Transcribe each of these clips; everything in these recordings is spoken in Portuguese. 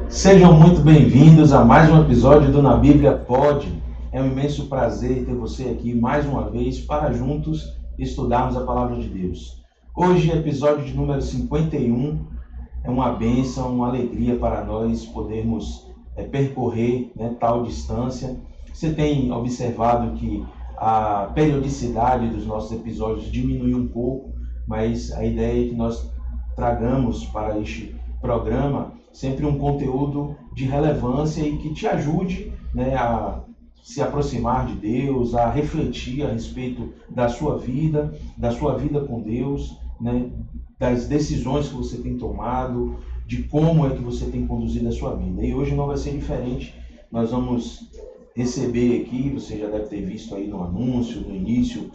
Sejam muito bem-vindos a mais um episódio do Na Bíblia Pode. É um imenso prazer ter você aqui mais uma vez para juntos estudarmos a Palavra de Deus. Hoje, episódio de número 51, é uma bênção, uma alegria para nós podermos percorrer tal distância. Você tem observado que a periodicidade dos nossos episódios diminuiu um pouco, mas a ideia é que nós tragamos para este programa sempre um conteúdo de relevância e que te ajude a se aproximar de Deus, a refletir a respeito da sua vida com Deus, das decisões que você tem tomado, de como é que você tem conduzido a sua vida. E hoje não vai ser diferente. Nós vamos receber aqui, você já deve ter visto aí no anúncio, no início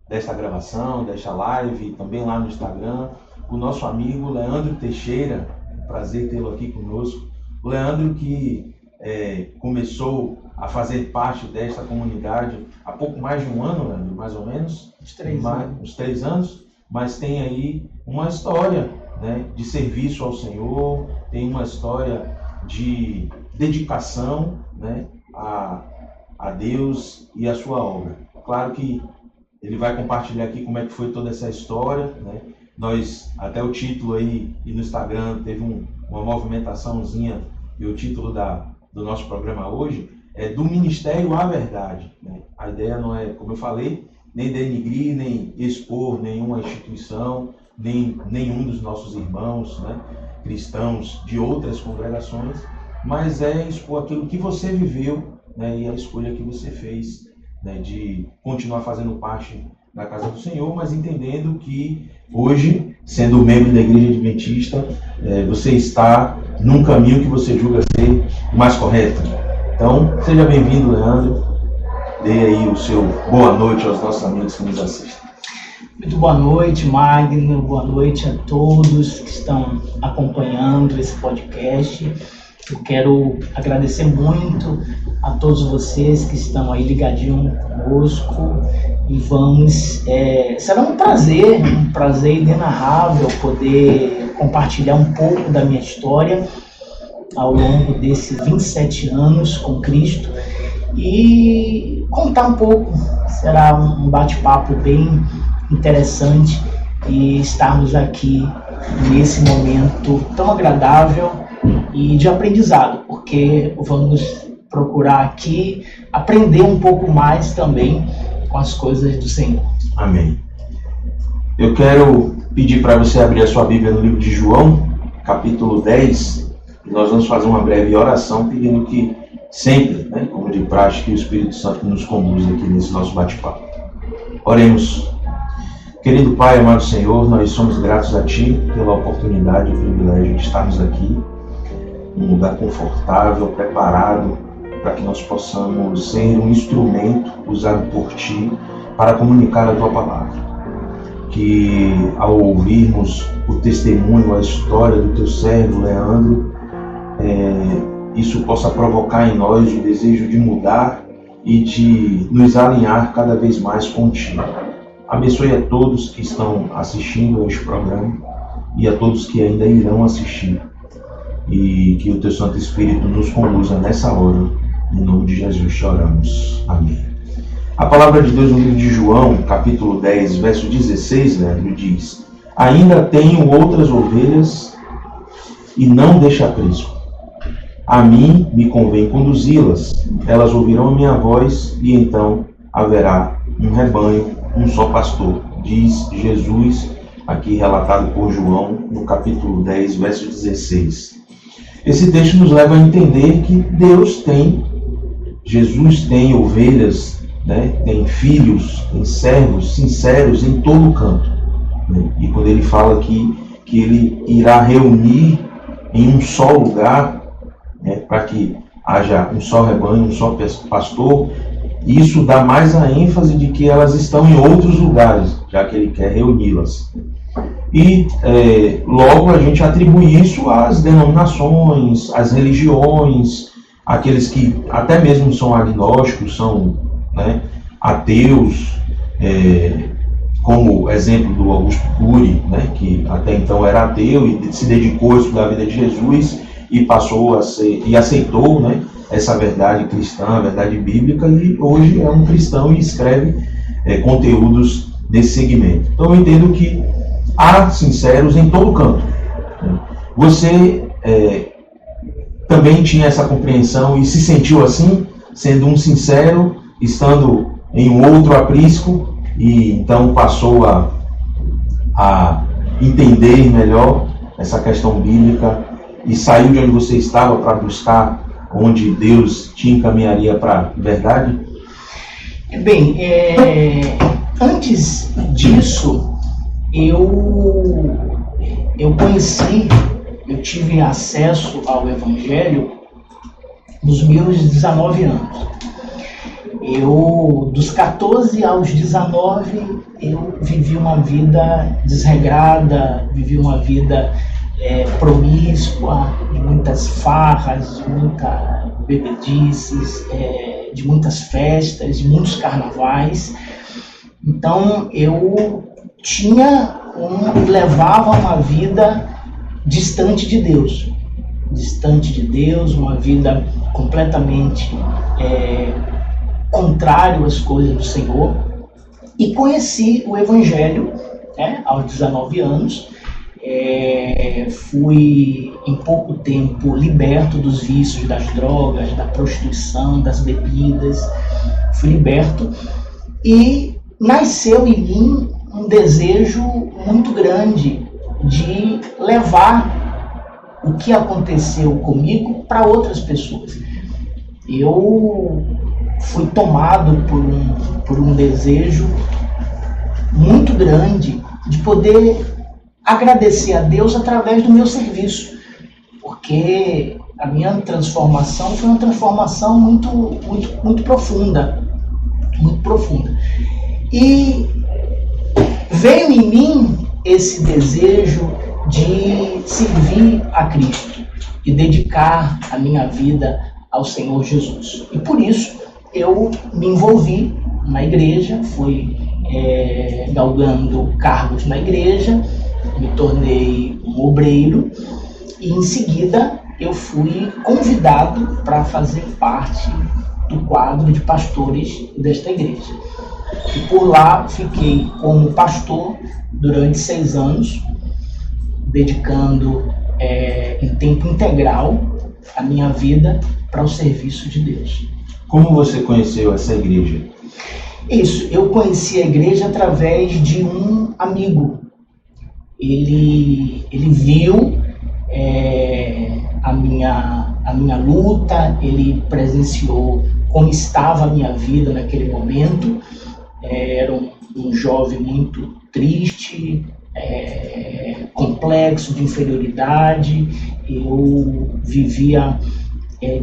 desta gravação, desta live, também lá no Instagram, o nosso amigo Leandro Teixeira. Prazer tê-lo aqui conosco. O Leandro que começou a fazer parte desta comunidade há pouco mais de um ano, Leandro, mais ou menos. Uns 3 anos, mas tem aí uma história de serviço ao Senhor, tem uma história de dedicação a Deus e a sua obra. Claro que ele vai compartilhar aqui como é que foi toda essa história, Nós, até o título aí e no Instagram teve uma movimentaçãozinha, e o título do nosso programa hoje é do Ministério à Verdade. A ideia não é, como eu falei, nem denigrir, nem expor nenhuma instituição, nem nenhum dos nossos irmãos cristãos de outras congregações, mas é expor aquilo que você viveu e a escolha que você fez de continuar fazendo parte da casa do Senhor, mas entendendo que hoje, sendo membro da Igreja Adventista, você está num caminho que você julga ser o mais correto. Então, seja bem-vindo, Leandro. Dê aí o seu boa noite aos nossos amigos que nos assistem. Muito boa noite, Magno. Boa noite a todos que estão acompanhando esse podcast. Eu quero agradecer muito a todos vocês que estão aí ligadinhos conosco e será um prazer inenarrável poder compartilhar um pouco da minha história ao longo desses 27 anos com Cristo e contar um pouco. Será um bate-papo bem interessante e estarmos aqui nesse momento tão agradável e de aprendizado, porque vamos procurar aqui aprender um pouco mais também com as coisas do Senhor. Amém. Eu quero pedir para você abrir a sua Bíblia no livro de João, capítulo 10, e nós vamos fazer uma breve oração pedindo que sempre, como de praxe, que o Espírito Santo nos conduza aqui nesse nosso bate-papo. Oremos. Querido Pai, amado Senhor, nós somos gratos a Ti pela oportunidade e o privilégio de estarmos aqui num lugar confortável, preparado, para que nós possamos ser um instrumento usado por Ti para comunicar a Tua Palavra. Que ao ouvirmos o testemunho, a história do Teu servo, Leandro, isso possa provocar em nós o desejo de mudar e de nos alinhar cada vez mais contigo. Abençoe a todos que estão assistindo a este programa e a todos que ainda irão assistir. E que o Teu Santo Espírito nos conduza nessa hora. Em nome de Jesus choramos. Amém. A palavra de Deus no livro de João, capítulo 10, verso 16, Leandro, diz: Ainda tenho outras ovelhas e não deixo aprisco. A mim me convém conduzi-las. Elas ouvirão a minha voz e então haverá um rebanho, um só pastor, diz Jesus, aqui relatado por João, no capítulo 10, verso 16. Esse texto nos leva a entender que Jesus tem ovelhas, tem filhos, tem servos sinceros em todo o canto. E quando ele fala aqui que ele irá reunir em um só lugar, para que haja um só rebanho, um só pastor, isso dá mais a ênfase de que elas estão em outros lugares, já que ele quer reuni-las. E logo a gente atribui isso às denominações, às religiões, aqueles que até mesmo são agnósticos, são ateus, como exemplo do Augusto Cury, né, que até então era ateu e se dedicou a estudar a vida de Jesus e passou a ser, e aceitou, né, essa verdade cristã, a verdade bíblica, e hoje é um cristão e escreve conteúdos nesse segmento. Então eu entendo que há sinceros em todo canto. Você também tinha essa compreensão e se sentiu assim, sendo um sincero, estando em um outro aprisco, e então passou a entender melhor essa questão bíblica e saiu de onde você estava para buscar onde Deus te encaminharia para a verdade? Bem, antes disso, eu tive acesso ao Evangelho nos meus 19 anos. Dos 14 aos 19, eu vivi uma vida desregrada, vivi uma vida promíscua, de muitas farras, de muitas bebedices, de muitas festas, de muitos carnavais. Então eu levava uma vida distante de Deus, uma vida completamente contrário às coisas do Senhor, e conheci o Evangelho aos 19 anos. Fui em pouco tempo liberto dos vícios, das drogas, da prostituição, das bebidas. Fui liberto e nasceu em mim um desejo muito grande de levar o que aconteceu comigo para outras pessoas. Eu fui tomado por um desejo muito grande de poder agradecer a Deus através do meu serviço, porque a minha transformação foi uma transformação muito profunda, e veio em mim esse desejo de servir a Cristo e dedicar a minha vida ao Senhor Jesus. E por isso eu me envolvi na igreja, fui galgando cargos na igreja, me tornei um obreiro e em seguida eu fui convidado para fazer parte do quadro de pastores desta igreja. E por lá fiquei como pastor durante 6 anos, dedicando em tempo integral a minha vida para o serviço de Deus. Como você conheceu essa igreja? Isso, eu conheci a igreja através de um amigo. Ele viu a minha luta, ele presenciou como estava a minha vida naquele momento. Era um jovem muito triste, complexo de inferioridade. Eu vivia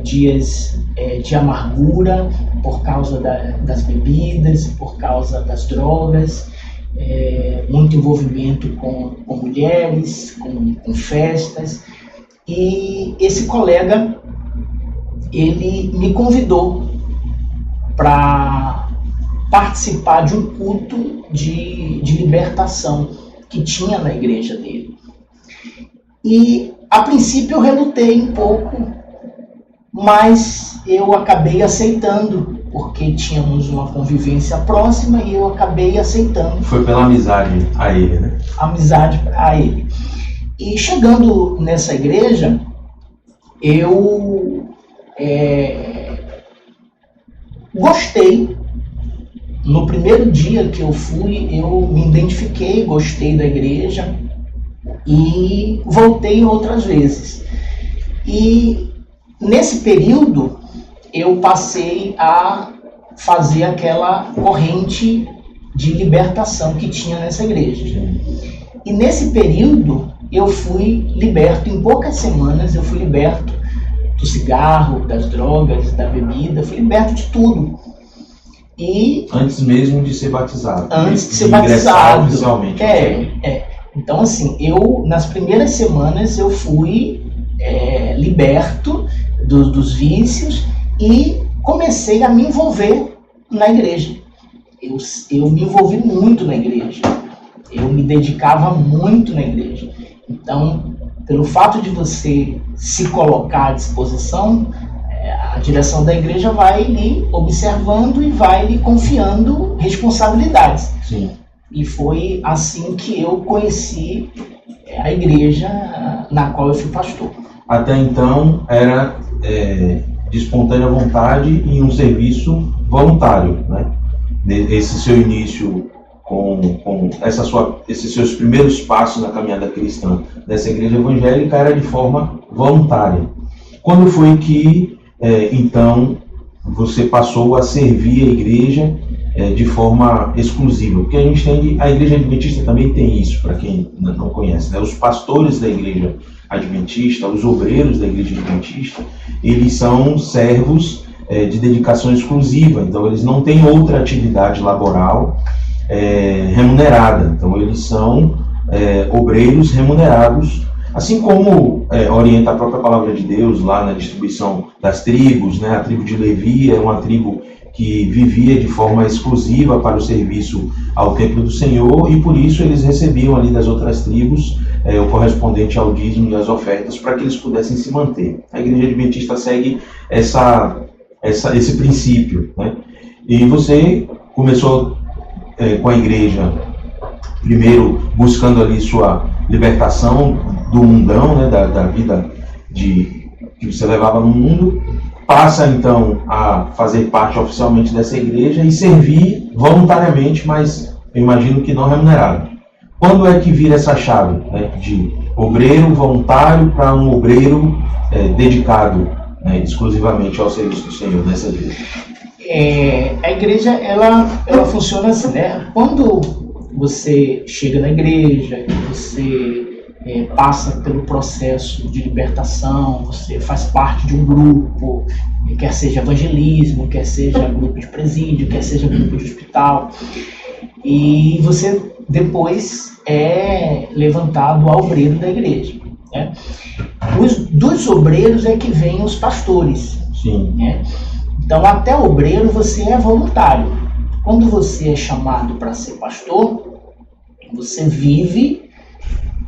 dias de amargura por causa das bebidas, por causa das drogas, muito envolvimento com mulheres, com festas. E esse colega, ele me convidou para participar de um culto de libertação que tinha na igreja dele. E a princípio eu relutei um pouco, mas eu acabei aceitando, porque tínhamos uma convivência próxima e eu acabei aceitando. Foi pela amizade a ele, né? Amizade a ele. E chegando nessa igreja, eu gostei. No primeiro dia que eu fui, eu me identifiquei, gostei da igreja e voltei outras vezes. E nesse período, eu passei a fazer aquela corrente de libertação que tinha nessa igreja. E nesse período, eu fui liberto, em poucas semanas, eu fui liberto do cigarro, das drogas, da bebida, fui liberto de tudo. E antes mesmo de ser batizado. Antes de ser batizado. Oficialmente. Então, assim, nas primeiras semanas, eu fui liberto dos vícios e comecei a me envolver na igreja. eu me envolvi muito na igreja, eu me dedicava muito na igreja. Então, pelo fato de você se colocar à disposição, a direção da igreja vai lhe observando e vai lhe confiando responsabilidades. Sim. E foi assim que eu conheci a igreja na qual eu fui pastor. Até então era de espontânea vontade e um serviço voluntário, né? Esse seu início com esses seus primeiros passos na caminhada cristã dessa igreja evangélica era de forma voluntária. Quando foi que então você passou a servir a igreja de forma exclusiva? Porque a gente tem, a igreja adventista também tem isso, para quem não conhece, né? Os pastores da igreja adventista, os obreiros da igreja adventista, eles são servos de dedicação exclusiva, então eles não têm outra atividade laboral remunerada, então eles são obreiros remunerados, assim como orienta a própria palavra de Deus lá na distribuição das tribos, né? A tribo de Levi é uma tribo que vivia de forma exclusiva para o serviço ao templo do Senhor, e por isso eles recebiam ali das outras tribos o correspondente ao dízimo e às ofertas para que eles pudessem se manter. A igreja adventista segue esse princípio, né? E você começou com a igreja, primeiro buscando ali sua libertação do mundão, né, da vida que você levava no mundo, passa então a fazer parte oficialmente dessa igreja e servir voluntariamente, mas eu imagino que não remunerado. Quando é que vira essa chave, né, de obreiro voluntário para um obreiro dedicado, né, exclusivamente ao serviço do Senhor nessa igreja? A igreja ela funciona assim, né? Quando você chega na igreja, você passa pelo processo de libertação, você faz parte de um grupo, quer seja evangelismo, quer seja grupo de presídio, quer seja grupo de hospital, e você depois é levantado a obreiro da igreja, né? Dos obreiros é que vêm os pastores. Sim. Né? Então, até obreiro você é voluntário. Quando você é chamado para ser pastor, você vive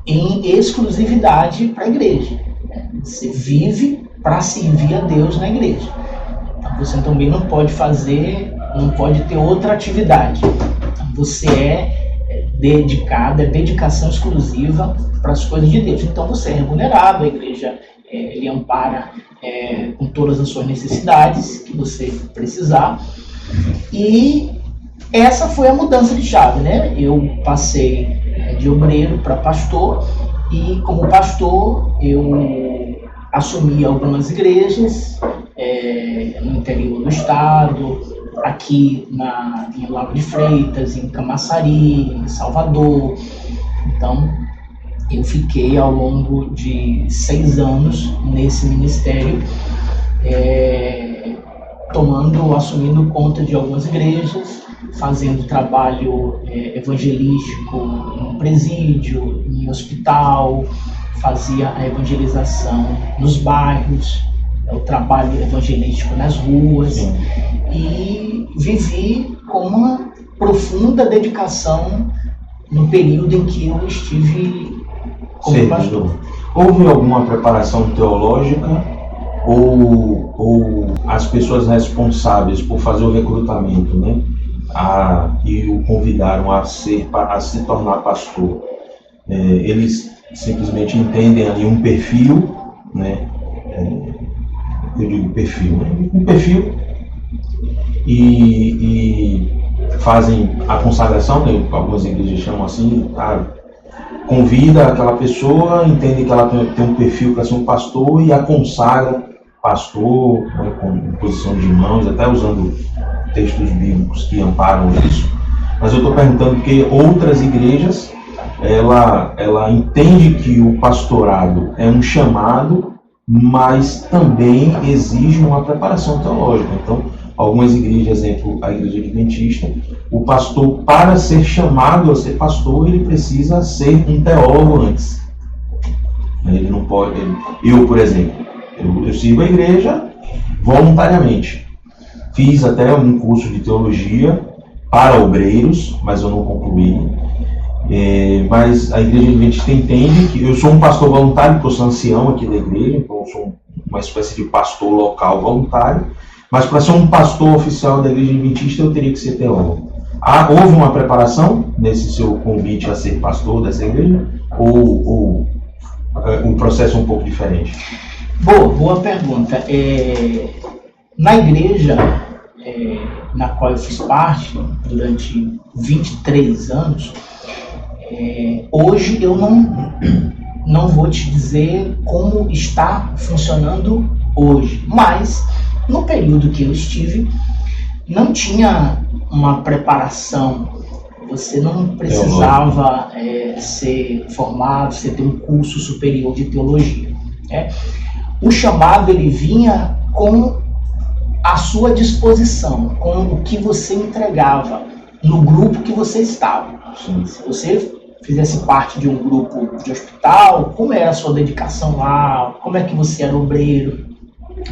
em exclusividade para a igreja. Você vive para servir a Deus na igreja. Então, você também não pode ter outra atividade. Então, você é dedicado, é dedicação exclusiva para as coisas de Deus. Então, você é remunerado, a igreja lhe ampara com todas as suas necessidades que você precisar. E essa foi a mudança de chave, né? Eu passei de obreiro para pastor, e como pastor eu assumi algumas igrejas no interior do estado, aqui em Lauro de Freitas, em Camaçari, em Salvador. Então eu fiquei ao longo de 6 anos nesse ministério, assumindo conta de algumas igrejas, fazendo trabalho evangelístico em presídio, em hospital, fazia a evangelização nos bairros, o trabalho evangelístico nas ruas. Sim. E vivi com uma profunda dedicação no período em que eu estive como pastor. Houve alguma preparação teológica ou as pessoas responsáveis por fazer o recrutamento, né, e o convidaram a se tornar pastor, eles simplesmente entendem ali um perfil, né, eu digo perfil, né, um perfil, e fazem a consagração, né, algumas igrejas chamam assim, convida aquela pessoa, entende que ela tem um perfil para ser um pastor e a consagra pastor, né, com posição de mãos, até usando textos bíblicos que amparam isso. Mas eu estou perguntando porque outras igrejas, ela entende que o pastorado é um chamado, mas também exige uma preparação teológica. Então, algumas igrejas, exemplo, a igreja adventista, o pastor, para ser chamado a ser pastor, ele precisa ser um teólogo antes. Ele não pode... Eu, por exemplo, eu sigo a igreja voluntariamente. Fiz até um curso de teologia para obreiros, mas eu não concluí. Mas a Igreja Adventista entende que eu sou um pastor voluntário, porque eu sou ancião aqui da igreja, então eu sou uma espécie de pastor local voluntário, mas para ser um pastor oficial da Igreja Adventista eu teria que ser teólogo. Houve uma preparação nesse seu convite a ser pastor dessa igreja? Ou um processo um pouco diferente? Boa pergunta. Na igreja na qual eu fiz parte durante 23 anos, hoje eu não vou te dizer como está funcionando hoje, mas no período que eu estive, não tinha uma preparação, você não precisava ser formado, você ter um curso superior de teologia. O chamado ele vinha com a sua disposição, com o que você entregava no grupo que você estava. Sim. Se você fizesse parte de um grupo de hospital, como era a sua dedicação lá, como é que você era obreiro,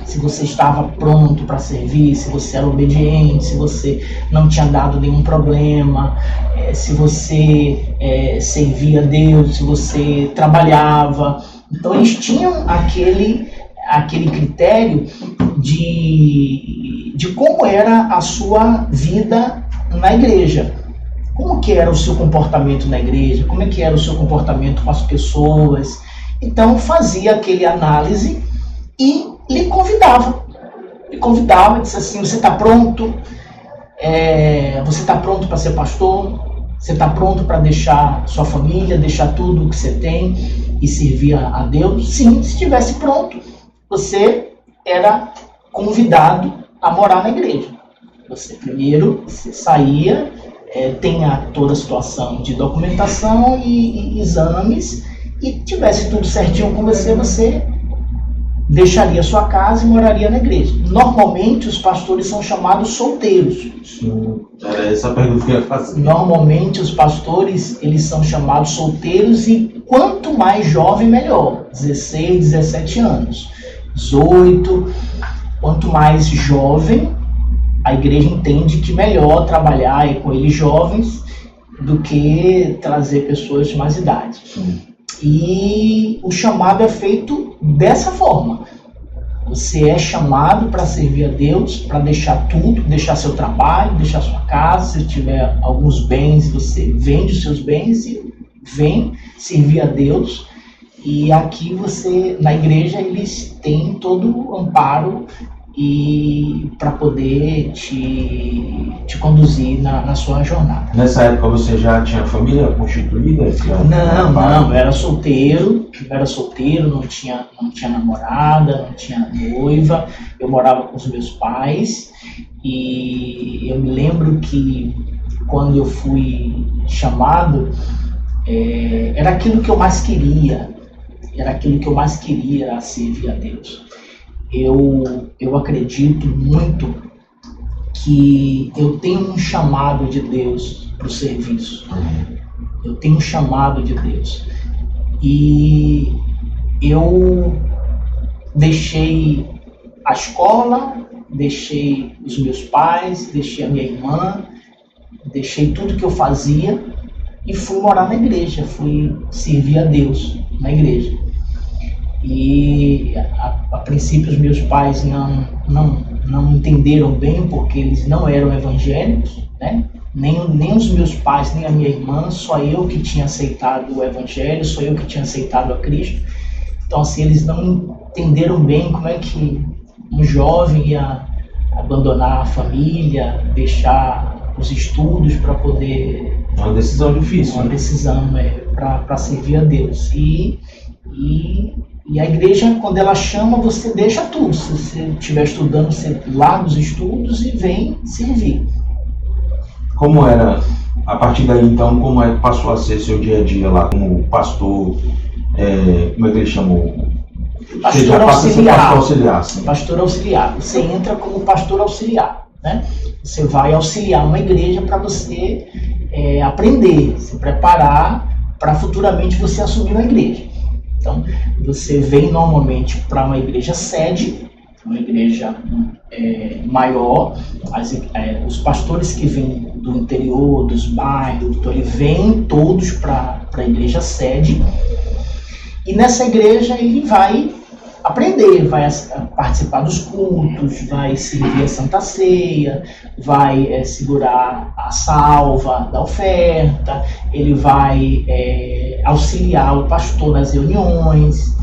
se você estava pronto para servir, se você era obediente, se você não tinha dado nenhum problema, se você servia a Deus, se você trabalhava. Então eles tinham aquele critério de como era a sua vida na igreja. Como que era o seu comportamento na igreja, como é que era o seu comportamento com as pessoas. Então fazia aquele análise e lhe convidava, disse assim: você está pronto? Você está pronto para ser pastor? Você está pronto para deixar sua família, deixar tudo o que você tem e servir a Deus? Sim, se estivesse pronto, você era convidado a morar na igreja. Você saía, tem toda a situação de documentação e exames, e tivesse tudo certinho com você deixaria sua casa e moraria na igreja. Normalmente os pastores são chamados solteiros. Sim, era essa a pergunta que eu ia fazer. Normalmente os pastores eles são chamados solteiros, e quanto mais jovem melhor, 16, 17 anos, 18, quanto mais jovem, a igreja entende que melhor trabalhar com eles jovens do que trazer pessoas de mais idade. Sim. E o chamado é feito dessa forma. Você é chamado para servir a Deus, para deixar tudo, deixar seu trabalho, deixar sua casa. Se tiver alguns bens, você vende os seus bens e vem servir a Deus. E aqui na igreja, eles têm todo o amparo e para poder te conduzir na sua jornada. Nessa época você já tinha família constituída? Não, eu era solteiro, não tinha namorada, não tinha noiva, eu morava com os meus pais, e eu me lembro que quando eu fui chamado, era aquilo que eu mais queria, era servir a Deus. Eu acredito muito que eu tenho um chamado de Deus para o serviço. Eu tenho um chamado de Deus. E eu deixei a escola, deixei os meus pais, deixei a minha irmã, deixei tudo que eu fazia e fui morar na igreja, fui servir a Deus na igreja. E a princípio os meus pais não entenderam bem, porque eles não eram evangélicos, né? Nem os meus pais, nem a minha irmã, só eu que tinha aceitado o evangelho, só eu que tinha aceitado a Cristo. Então assim, eles não entenderam bem como é que um jovem ia abandonar a família, deixar os estudos para poder... Uma decisão difícil. Uma decisão para servir a Deus. E a igreja, quando ela chama, você deixa tudo. Se você estiver estudando, você larga os estudos e vem servir. Como era, a partir daí então, como é que passou a ser seu dia a dia lá como pastor, como é que ele chamou? Pastor auxiliar. Sim. Pastor auxiliar. Você entra como pastor auxiliar, né? Você vai auxiliar uma igreja para você aprender, se preparar para futuramente você assumir uma igreja. Então, você vem normalmente para uma igreja sede, uma igreja maior. Os pastores que vêm do interior, dos bairros, então ele vem todos para a igreja sede, e nessa igreja ele vai aprender, vai participar dos cultos, vai servir a Santa Ceia, vai segurar a salva da oferta, ele vai auxiliar o pastor nas reuniões,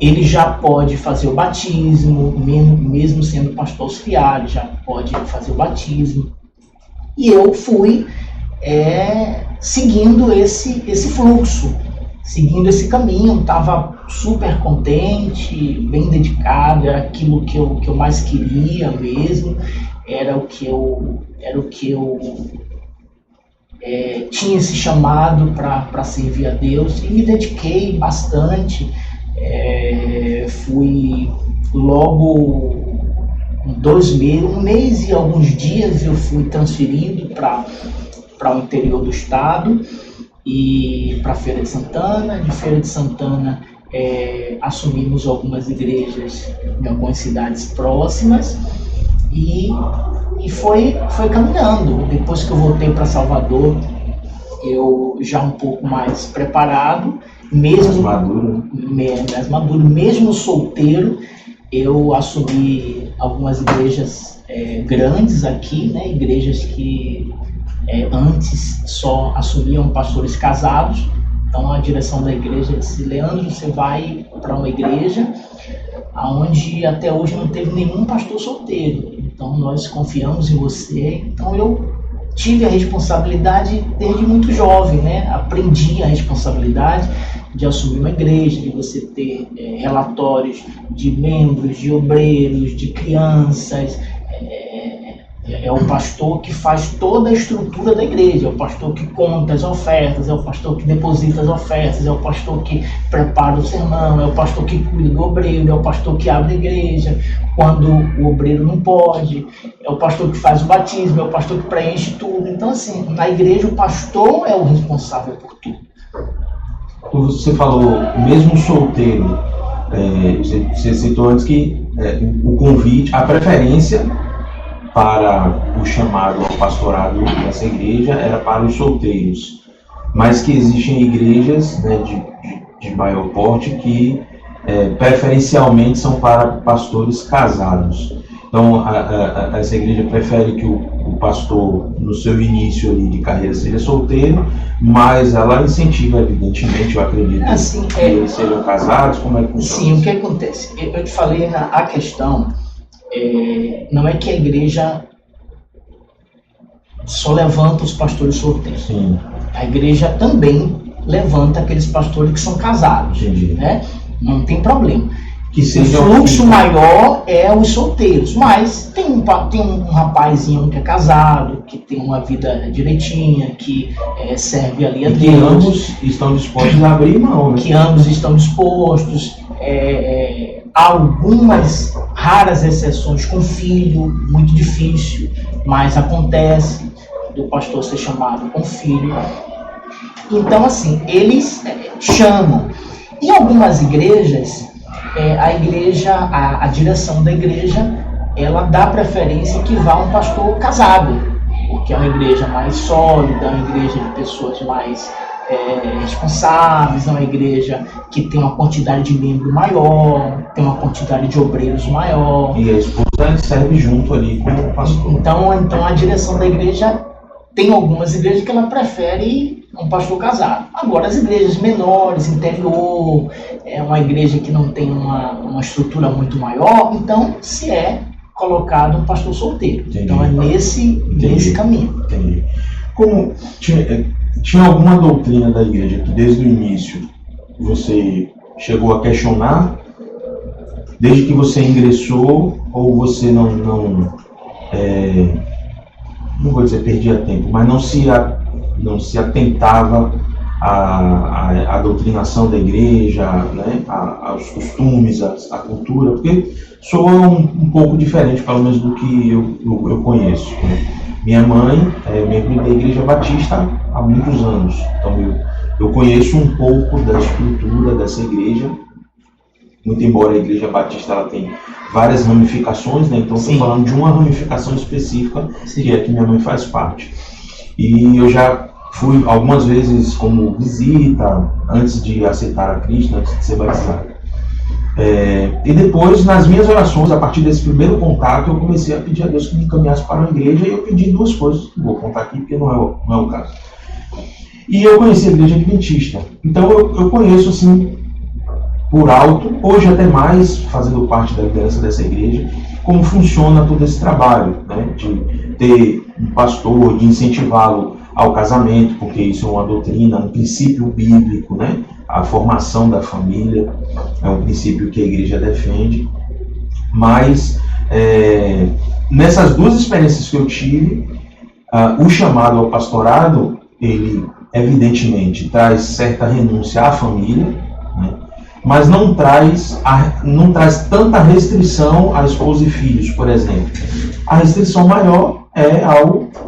ele já pode fazer o batismo, mesmo sendo pastor auxiliar, ele já pode fazer o batismo. E eu fui seguindo esse fluxo, seguindo esse caminho, estava super contente, bem dedicado, era aquilo que eu mais queria mesmo, era o que eu tinha esse chamado para servir a Deus, e me dediquei bastante. Fui logo 2 meses, 1 mês e alguns dias eu fui transferido para o interior do estado e para Feira de Santana. De Feira de Santana assumimos algumas igrejas em algumas cidades próximas e foi caminhando. Depois que eu voltei para Salvador, eu já um pouco mais preparado, mesmo mais maduro, mesmo solteiro, eu assumi algumas igrejas grandes aqui, né? Igrejas que antes só assumiam pastores casados. Então a direção da igreja disse: Leandro, você vai para uma igreja onde até hoje não teve nenhum pastor solteiro, então nós confiamos em você. Então eu tive a responsabilidade desde muito jovem, né? Aprendi a responsabilidade de assumir uma igreja, de você ter relatórios de membros, de obreiros, de crianças. É o pastor que faz toda a estrutura da igreja, é o pastor que conta as ofertas, é o pastor que deposita as ofertas, é o pastor que prepara o sermão, é o pastor que cuida do obreiro, é o pastor que abre a igreja quando o obreiro não pode, é o pastor que faz o batismo, é o pastor que preenche tudo. Então, assim, na igreja o pastor é o responsável por tudo. Você falou, mesmo solteiro, você citou antes que o convite, a preferência para o chamado ao pastorado dessa igreja era para os solteiros, mas que existem igrejas, né, de maior porte que preferencialmente são para pastores casados. Então essa igreja prefere que o pastor no seu início ali de carreira seja solteiro, mas ela incentiva, evidentemente, eu acredito, assim, que eles sejam casados. Como é que funciona? Sim, o que acontece? Eu te falei, a questão não é que a igreja só levanta os pastores solteiros. Sim. A igreja também levanta aqueles pastores que são casados. Entendi. Né? Não tem problema. Que seja o fluxo maior é os solteiros, mas tem um rapazinho que é casado, que tem uma vida direitinha, que serve ali a Deus. Que ambos estão dispostos a abrir mão, né? Que ambos estão dispostos. Algumas raras exceções com filho, muito difícil, mas acontece do pastor ser chamado com filho. Então, assim, eles chamam. Em algumas igrejas, a direção da igreja, ela dá preferência que vá um pastor casado, porque é uma igreja mais sólida, é uma igreja de pessoas mais responsáveis, é uma igreja que tem uma quantidade de membros maior, tem uma quantidade de obreiros maior. E a esposa serve junto ali com o pastor. Então a direção da igreja, tem algumas igrejas que ela prefere um pastor casado. Agora, as igrejas menores, interior, uma igreja que não tem uma estrutura muito maior, então se colocado um pastor solteiro. Entendi. Então é nesse caminho. Entendi. Como tinha alguma doutrina da igreja que desde o início você chegou a questionar, desde que você ingressou, ou você não vou dizer perdia tempo, mas não se atentava à doutrinação da igreja, né, aos costumes, à cultura, porque soa um pouco diferente, pelo menos do que eu conheço, né? Minha mãe é membro da Igreja Batista há muitos anos, então eu conheço um pouco da estrutura dessa igreja, muito embora a Igreja Batista ela tem várias ramificações, né? Então estou falando de uma ramificação específica, Sim. que é que minha mãe faz parte. E eu já fui algumas vezes como visita, antes de aceitar a Cristo, antes de ser batizado. E depois, nas minhas orações, a partir desse primeiro contato, eu comecei a pedir a Deus que me encaminhasse para uma igreja, e eu pedi duas coisas, que vou contar aqui porque não é o caso. E eu conheci a Igreja Adventista. Então eu conheço assim, por alto, hoje até mais, fazendo parte da liderança dessa igreja, como funciona todo esse trabalho, né? De ter um pastor, de incentivá-lo ao casamento, porque isso é uma doutrina, um princípio bíblico, né? A formação da família é um princípio que a igreja defende. Mas nessas duas experiências que eu tive, o chamado ao pastorado, ele evidentemente traz certa renúncia à família, né? Mas não traz tanta restrição à esposa e filhos, por exemplo. A restrição maior é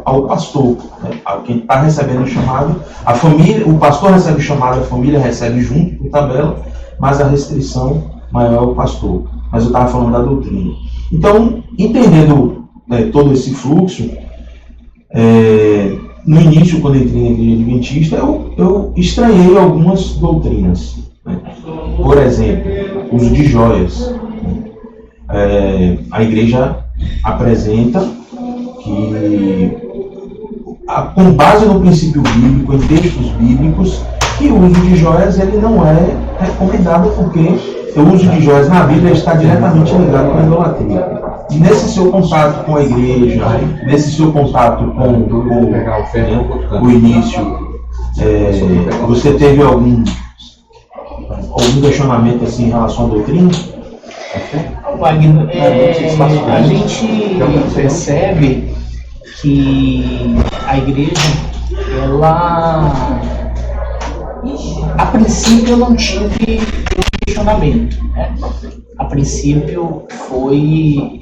ao pastor, né? A quem está recebendo o chamado. A família, o pastor recebe o chamado, a família recebe junto por tabela, mas a restrição maior é o pastor. Mas eu estava falando da doutrina. Então, entendendo todo esse fluxo, no início, quando entrei na Igreja Adventista, eu estranhei algumas doutrinas. Né? Por exemplo, uso de joias. A igreja apresenta que, com base no princípio bíblico, em textos bíblicos, que o uso de joias ele não é recomendado, porque o uso de joias na Bíblia está diretamente ligado com a idolatria. E nesse seu contato com a igreja, nesse seu contato com o início, você teve algum questionamento assim, em relação à doutrina? Wagner, a gente percebe que a igreja, ela, a princípio eu não tive questionamento, né? A princípio foi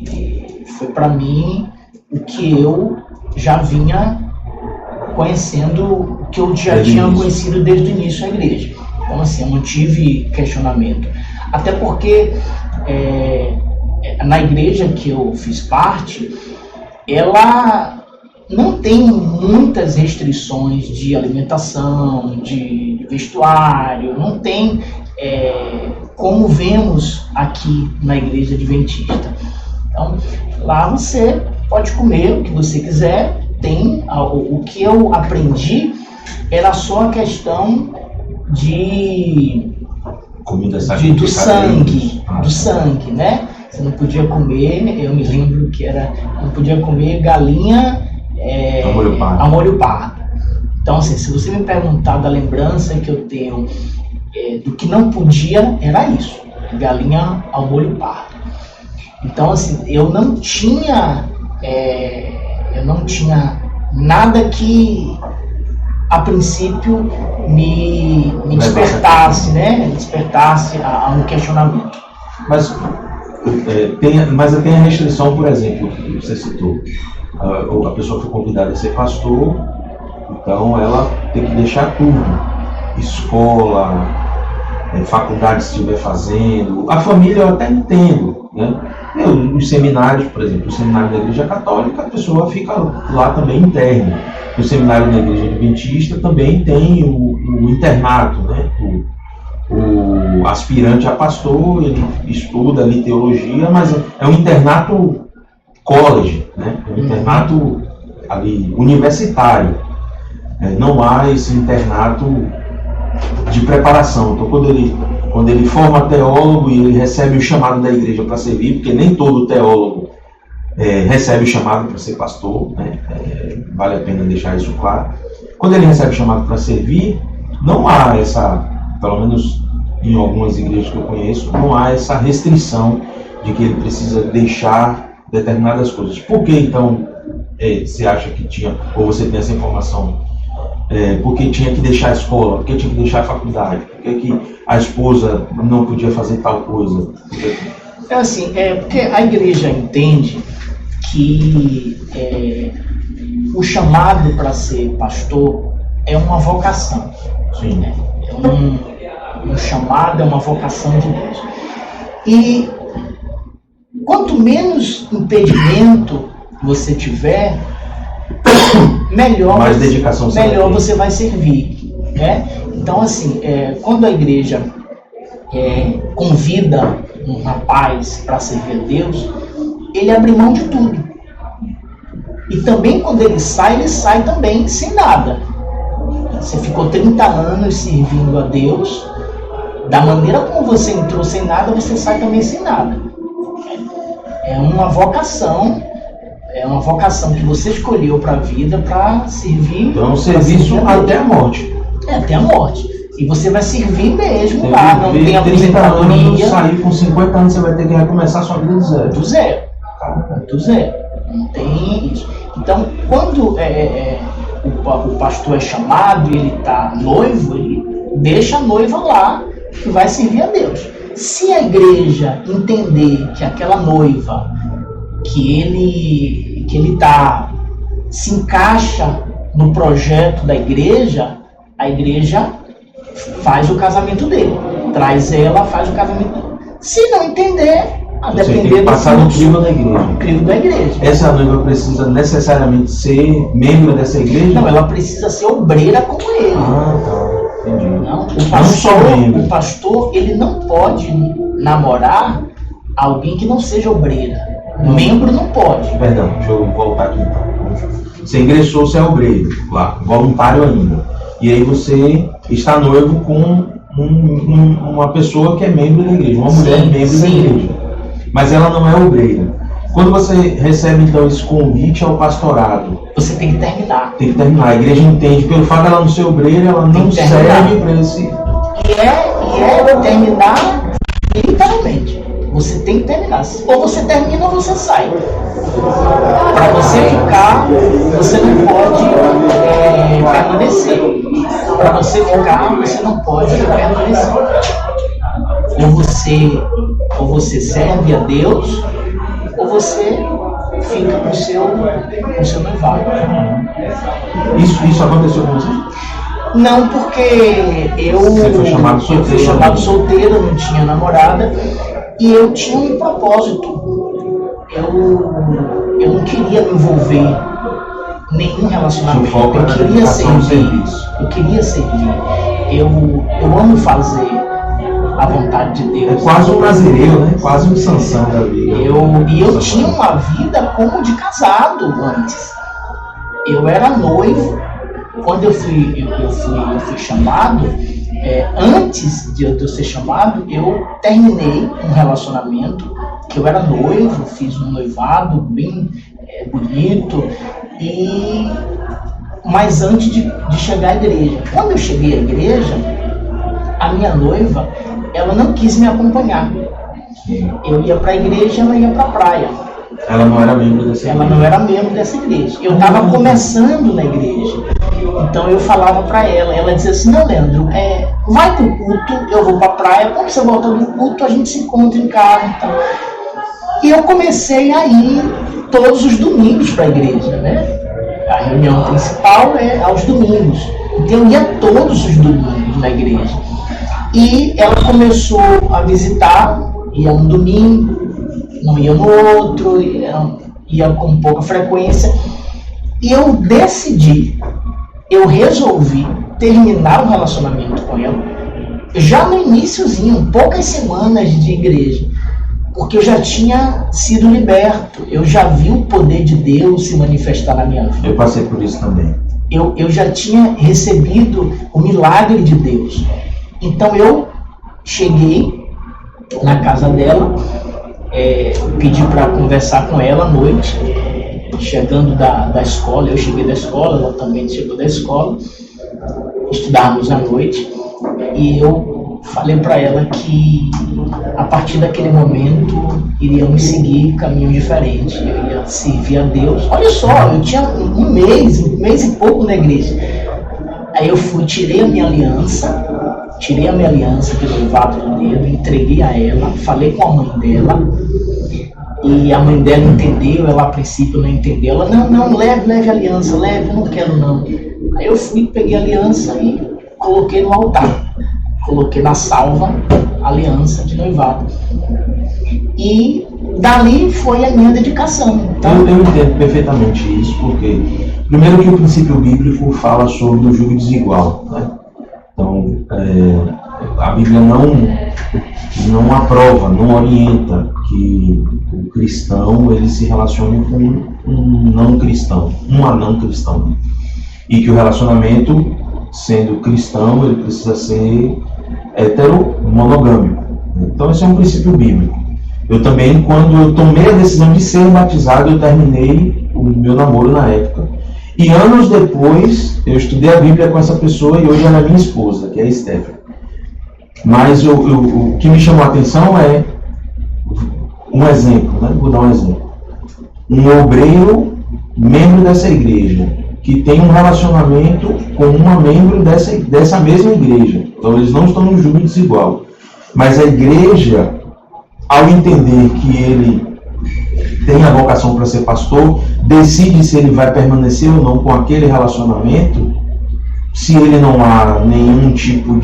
para mim o que eu já vinha conhecendo, o que eu já tinha conhecido desde o início da igreja. Então assim, eu não tive questionamento. Até porque na igreja que eu fiz parte, ela não tem muitas restrições de alimentação, de vestuário, não tem como vemos aqui na Igreja Adventista. Então, lá você pode comer o que você quiser. O que eu aprendi era só a questão do sangue, né? Você não podia comer, eu me lembro que não podia comer galinha ao molho pardo. Então, assim, se você me perguntar da lembrança que eu tenho do que não podia, era isso, galinha ao molho pardo. Então, assim, eu não tinha nada que a princípio me despertasse, né? Despertasse a um questionamento. Mas tem a restrição, por exemplo, que você citou. A pessoa foi convidada a ser pastor, então ela tem que deixar tudo. Escola, faculdade se estiver fazendo. A família eu até entendo, né? Os seminários, por exemplo, o seminário da Igreja Católica, a pessoa fica lá também interna. No seminário da Igreja Adventista também tem o internato, né? O aspirante a pastor, ele estuda ali teologia, mas é um internato college, né? É um internato ali universitário. Não há esse internato de preparação. Então, quando ele forma teólogo e ele recebe o chamado da igreja para servir, porque nem todo teólogo recebe o chamado para ser pastor, né? Vale a pena deixar isso claro. Quando ele recebe o chamado para servir, não há pelo menos em algumas igrejas que eu conheço, não há essa restrição de que ele precisa deixar determinadas coisas. Por que então você acha que tinha, ou você tem essa informação? Porque tinha que deixar a escola, porque tinha que deixar a faculdade, porque a esposa não podia fazer tal coisa? Porque a igreja entende que o chamado para ser pastor é uma vocação. Sim. Um chamado, é uma vocação de Deus. E quanto menos impedimento você tiver, melhor você vai servir, né? Então, assim, quando a igreja convida um rapaz para servir a Deus, ele abre mão de tudo. E também quando ele sai também sem nada. Você ficou 30 anos servindo a Deus, da maneira como você entrou sem nada, você sai também sem nada. É uma vocação que você escolheu para a vida, para servir. Então, um serviço até a morte. Até a morte. E você vai servir mesmo lá, não tem aposentadoria. Sair com 50 anos, você vai ter que recomeçar a sua vida do zero. Do zero. Não tem isso. Então, quando o pastor é chamado e ele está noivo, ele deixa a noiva lá e vai servir a Deus. Se a igreja entender que aquela noiva que ele se encaixa no projeto da igreja, a igreja faz o casamento dele. Traz ela, faz o casamento dele. Se não entender, a depender do passar no crivo da igreja. Essa noiva precisa necessariamente ser membro dessa igreja? Não, ela precisa ser obreira como ele. Tá. Entendi. Não, o pastor, ele não pode namorar alguém que não seja obreira. Membro não pode. Perdão, deixa eu voltar aqui então. Você ingressou, você é obreiro, lá, voluntário ainda. E aí você está noivo com uma pessoa que é membro da igreja, uma mulher membro da igreja. Mas ela não é obreira. Quando você recebe então esse convite ao pastorado, você tem que terminar. A igreja entende, pelo fato dela não ser obreira, ela não serve para esse. E é terminar literalmente. Você tem que terminar. Ou você termina ou você sai. Para você ficar, você não pode permanecer. Para você ficar, você não pode permanecer. Ou você serve a Deus, ou você fica com o seu noivado. Isso aconteceu com você? Não, porque Você foi chamado solteiro. Eu fui chamado solteiro, não tinha namorada, e eu tinha um propósito. Eu não queria me envolver em nenhum relacionamento. Eu queria servir. Eu amo fazer a vontade de Deus. É quase um brasileiro, né? Quase um Sansão da vida. Eu tinha uma vida como de casado antes. Eu era noivo. Quando eu fui chamado, antes de eu ser chamado, eu terminei um relacionamento, que eu era noivo, fiz um noivado bem bonito, mas antes de chegar à igreja. Quando eu cheguei à igreja, a minha noiva, ela não quis me acompanhar. Eu ia para a igreja, ela ia para a praia. Ela não era membro dessa igreja? Ela não era membro dessa igreja. Eu estava começando na igreja. Então eu falava para ela dizia assim: não, Leandro, vai pro culto, eu vou para a praia, quando você volta do culto, a gente se encontra em casa. Então. E eu comecei a ir todos os domingos para a igreja, né? A reunião principal é aos domingos. Então eu ia todos os domingos na igreja. E ela começou a visitar, ia um domingo, não ia no outro, ia com pouca frequência. E eu resolvi terminar o relacionamento com ela, já no iniciozinho, poucas semanas de igreja, porque eu já tinha sido liberto, eu já vi o poder de Deus se manifestar na minha vida. Eu passei por isso também. Eu já tinha recebido o milagre de Deus. Então eu cheguei na casa dela, pedi para conversar com ela à noite, chegando da escola. Eu cheguei da escola, ela também chegou da escola, estudávamos à noite, e eu falei para ela que a partir daquele momento iríamos seguir caminhos diferentes. Eu ia servir a Deus. Olha só, eu tinha um mês e pouco na igreja. Aí eu tirei a minha aliança de noivado do dedo, entreguei a ela, falei com a mãe dela, e a mãe dela entendeu. Ela a princípio não entendeu. Ela, não, leve a aliança, leve, não quero não. Aí eu peguei a aliança e coloquei no altar, coloquei na salva a aliança de noivado. E dali foi a minha dedicação. Então, eu entendo perfeitamente isso, porque primeiro que o princípio bíblico fala sobre o jugo desigual, né? Então, a Bíblia não aprova, não orienta que o cristão ele se relacione com um não cristão, um anão cristão. E que o relacionamento, sendo cristão, ele precisa ser heteromonogâmico. Então, esse é um princípio bíblico. Eu também, quando eu tomei a decisão de ser batizado, eu terminei o meu namoro na época. E anos depois, eu estudei a Bíblia com essa pessoa e hoje ela é minha esposa, que é a Stephanie. Mas o que me chamou a atenção é um exemplo, né? Vou dar um exemplo. Um obreiro, membro dessa igreja, que tem um relacionamento com uma membro dessa mesma igreja. Então eles não estão no jugo desigual. Mas a igreja, ao entender que ele tem a vocação para ser pastor, decide se ele vai permanecer ou não com aquele relacionamento, se ele não há nenhum tipo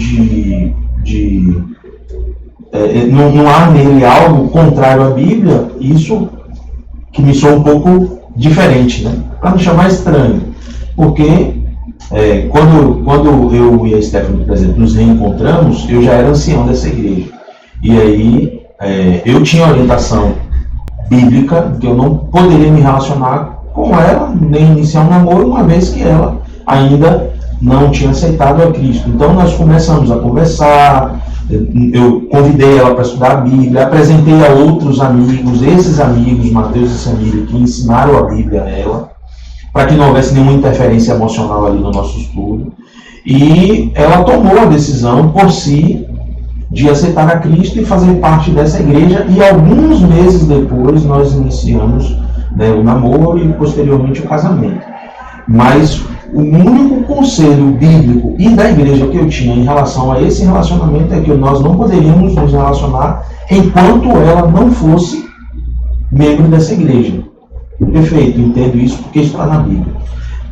não há nele algo contrário à Bíblia, isso que me soa um pouco diferente, né? Para não chamar estranho, porque quando eu e a Stephanie, por exemplo, nos reencontramos, eu já era ancião dessa igreja, e aí eu tinha orientação bíblica que eu não poderia me relacionar com ela, nem iniciar um namoro, uma vez que ela ainda não tinha aceitado a Cristo. Então nós começamos a conversar, eu convidei ela para estudar a Bíblia, apresentei a outros amigos, esses amigos, Mateus e Samília, que ensinaram a Bíblia a ela, para que não houvesse nenhuma interferência emocional ali no nosso estudo. E ela tomou a decisão por si de aceitar a Cristo e fazer parte dessa igreja, e alguns meses depois nós iniciamos, né, o namoro e posteriormente o casamento. Mas o único conselho bíblico e da igreja que eu tinha em relação a esse relacionamento é que nós não poderíamos nos relacionar enquanto ela não fosse membro dessa igreja. Perfeito, entendo isso porque está na Bíblia.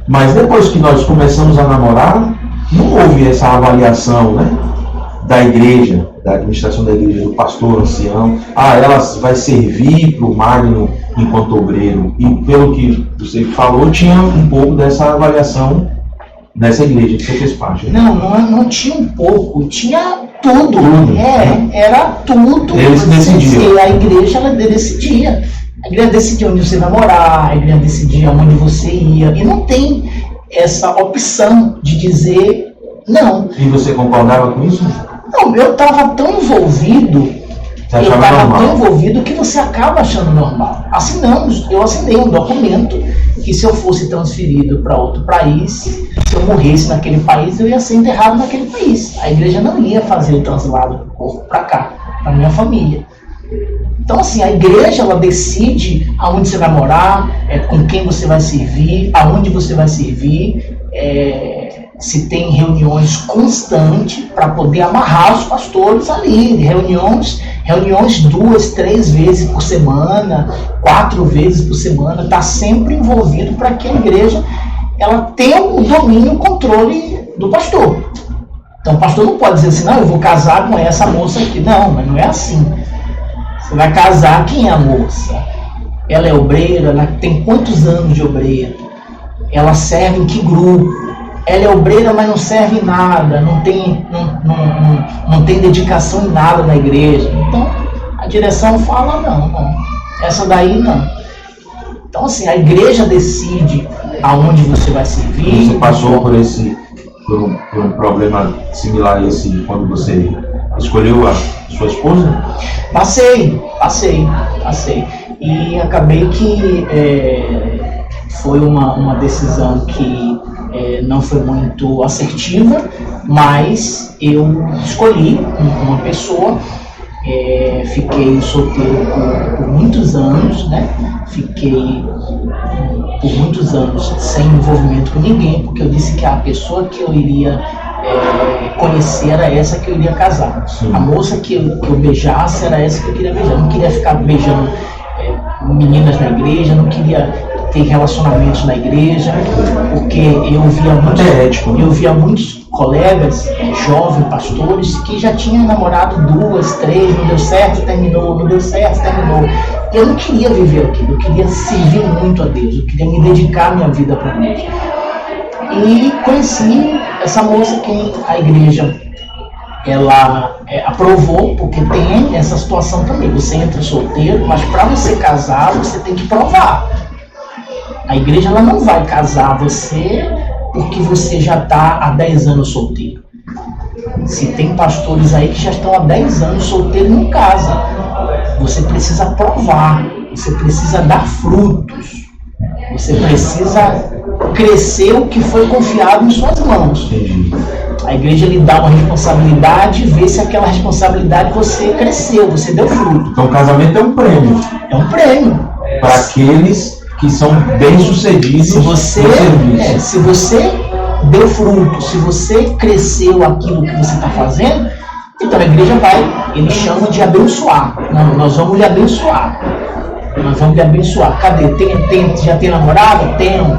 Mas depois que nós começamos a namorar, não houve essa avaliação, né, da igreja, da administração da igreja, do pastor ancião. Ela vai servir para o Magno enquanto obreiro. E pelo que você falou, tinha um pouco dessa avaliação dessa igreja que você fez parte. Né? Não tinha um pouco, tinha tudo. Era tudo. Eles decidiam. A igreja, ela decidia. A igreja decidia onde você vai morar, a igreja decidia onde você ia. E não tem essa opção de dizer não. E você concordava com isso? Não, eu estava tão envolvido, que você acaba achando normal. Eu assinei um documento que se eu fosse transferido para outro país, se eu morresse naquele país, eu ia ser enterrado naquele país. A igreja não ia fazer o translado do corpo para cá, para minha família. Então, assim, a igreja, ela decide aonde você vai morar, com quem você vai servir, aonde você vai servir, se tem reuniões constantes para poder amarrar os pastores ali, reuniões 2, 3 vezes por semana, 4 vezes por semana, está sempre envolvido para que a igreja ela tenha o domínio, o controle do pastor. Então o pastor não pode dizer assim, não, eu vou casar com essa moça aqui. Não, mas não é assim. Você vai casar, quem é a moça? Ela é obreira, ela tem quantos anos de obreira? Ela serve em que grupo? Ela é obreira, mas não serve em nada, não tem dedicação em nada na igreja. Então, a direção fala, não, essa daí não. Então, assim, a igreja decide aonde você vai servir. Você passou por um problema similar a esse quando você escolheu a sua esposa? Passei. E acabei que foi uma decisão que não foi muito assertiva, mas eu escolhi uma pessoa, fiquei solteiro por muitos anos, né? Fiquei por muitos anos sem envolvimento com ninguém, porque eu disse que a pessoa que eu iria conhecer era essa que eu iria casar. Sim. A moça que eu beijasse era essa que eu queria beijar. Eu não queria ficar beijando meninas na igreja, não queria ter relacionamentos na igreja, porque eu via muitos colegas, jovens pastores, que já tinham namorado 2, 3, não deu certo, terminou, não deu certo, terminou. Eu não queria viver aquilo, eu queria servir muito a Deus, eu queria me dedicar a minha vida para Deus. E conheci essa moça que a igreja ela aprovou, porque tem essa situação também. Você entra solteiro, mas para você casar, você tem que provar. A igreja ela não vai casar você porque você já está há 10 anos solteiro. Se tem pastores aí que já estão há 10 anos solteiros e não casam. Você precisa provar, você precisa dar frutos, você precisa crescer o que foi confiado em suas mãos. A igreja lhe dá uma responsabilidade e vê se aquela responsabilidade você cresceu, você deu fruto. Então o casamento é um prêmio. É um prêmio. Para aqueles que são bem-sucedidos no serviço. Se você deu fruto, se você cresceu aquilo que você está fazendo, então a igreja vai, eles chamam de abençoar. Não, nós vamos lhe abençoar. Nós vamos lhe abençoar. Cadê? Já tem namorada? Tenho.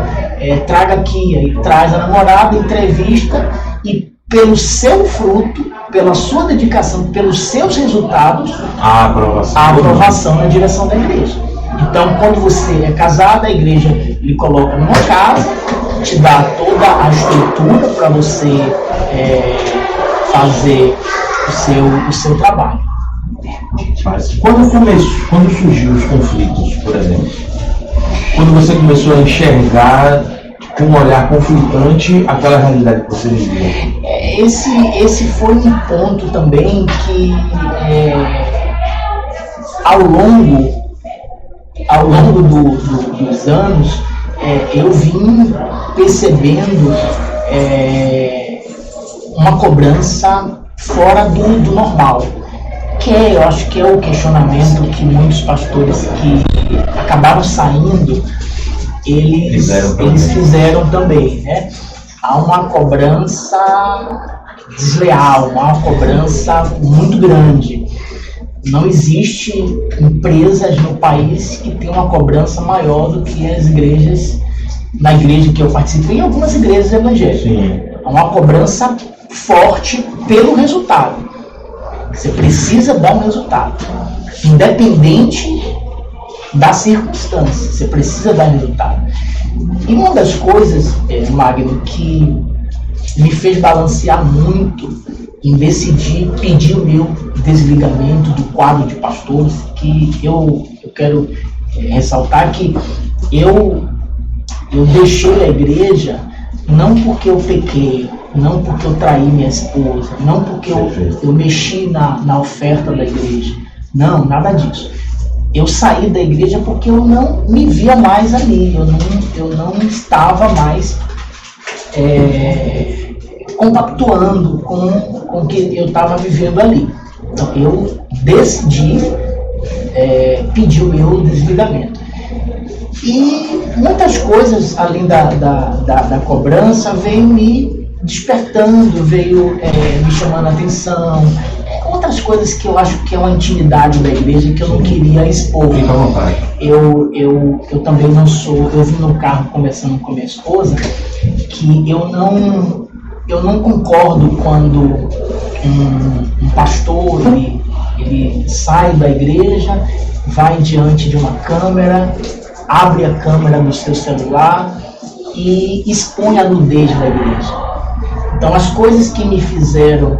Traga aqui. Aí traz a namorada, entrevista, e pelo seu fruto, pela sua dedicação, pelos seus resultados, a aprovação na direção da igreja. Então, quando você é casado, a igreja lhe coloca numa casa, te dá toda a estrutura para você fazer o seu trabalho. Mas quando surgiu os conflitos, por exemplo? Quando você começou a enxergar com um olhar conflitante aquela realidade que você vivia? Esse foi um ponto também que ao longo dos anos eu vim percebendo uma cobrança fora do normal, que eu acho que é o questionamento que muitos pastores que acabaram saindo eles fizeram também, né? Há uma cobrança desleal, uma cobrança muito grande. Não existe empresas no país que tenham uma cobrança maior do que as igrejas, na igreja que eu participei, em algumas igrejas evangélicas. Sim. Há uma cobrança forte pelo resultado. Você precisa dar um resultado, independente da circunstância, você precisa dar resultado. E uma das coisas, Magno, que me fez balancear muito em decidir pedir o meu desligamento do quadro de pastores, que eu quero ressaltar que eu deixei a igreja não porque eu pequei, não porque eu traí minha esposa, não porque eu mexi na oferta da igreja. Não, nada disso. Eu saí da igreja porque eu não me via mais ali, eu não estava mais compactuando com o que eu estava vivendo ali. Então eu decidi pedir o meu desligamento. E muitas coisas, além da cobrança, veio me despertando, veio me chamando a atenção. Outras coisas que eu acho que é uma intimidade da igreja que eu não queria expor. Fica à vontade. Eu também não sou. Eu vim no carro conversando com minha esposa que eu não concordo quando um pastor ele sai da igreja, vai diante de uma câmera, abre a câmera do seu celular e expõe a nudez da igreja. Então as coisas que me fizeram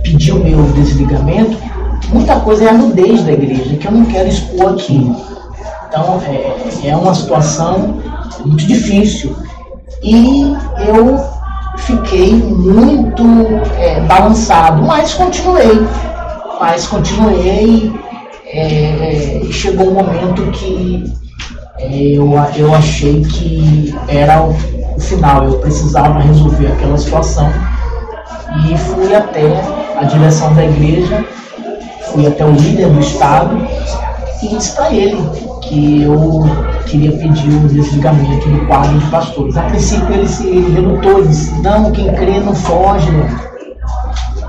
pedir o meu desligamento, muita coisa é a nudez da igreja, que eu não quero expor aqui. Então é uma situação muito difícil. E eu fiquei muito balançado, mas continuei. E chegou um momento que eu achei que era o final, eu precisava resolver aquela situação. E fui até a direção da igreja, fui até o líder do estado e disse para ele que eu queria pedir o desligamento do quadro de pastores. A princípio ele relutou e disse: não, quem crê não foge,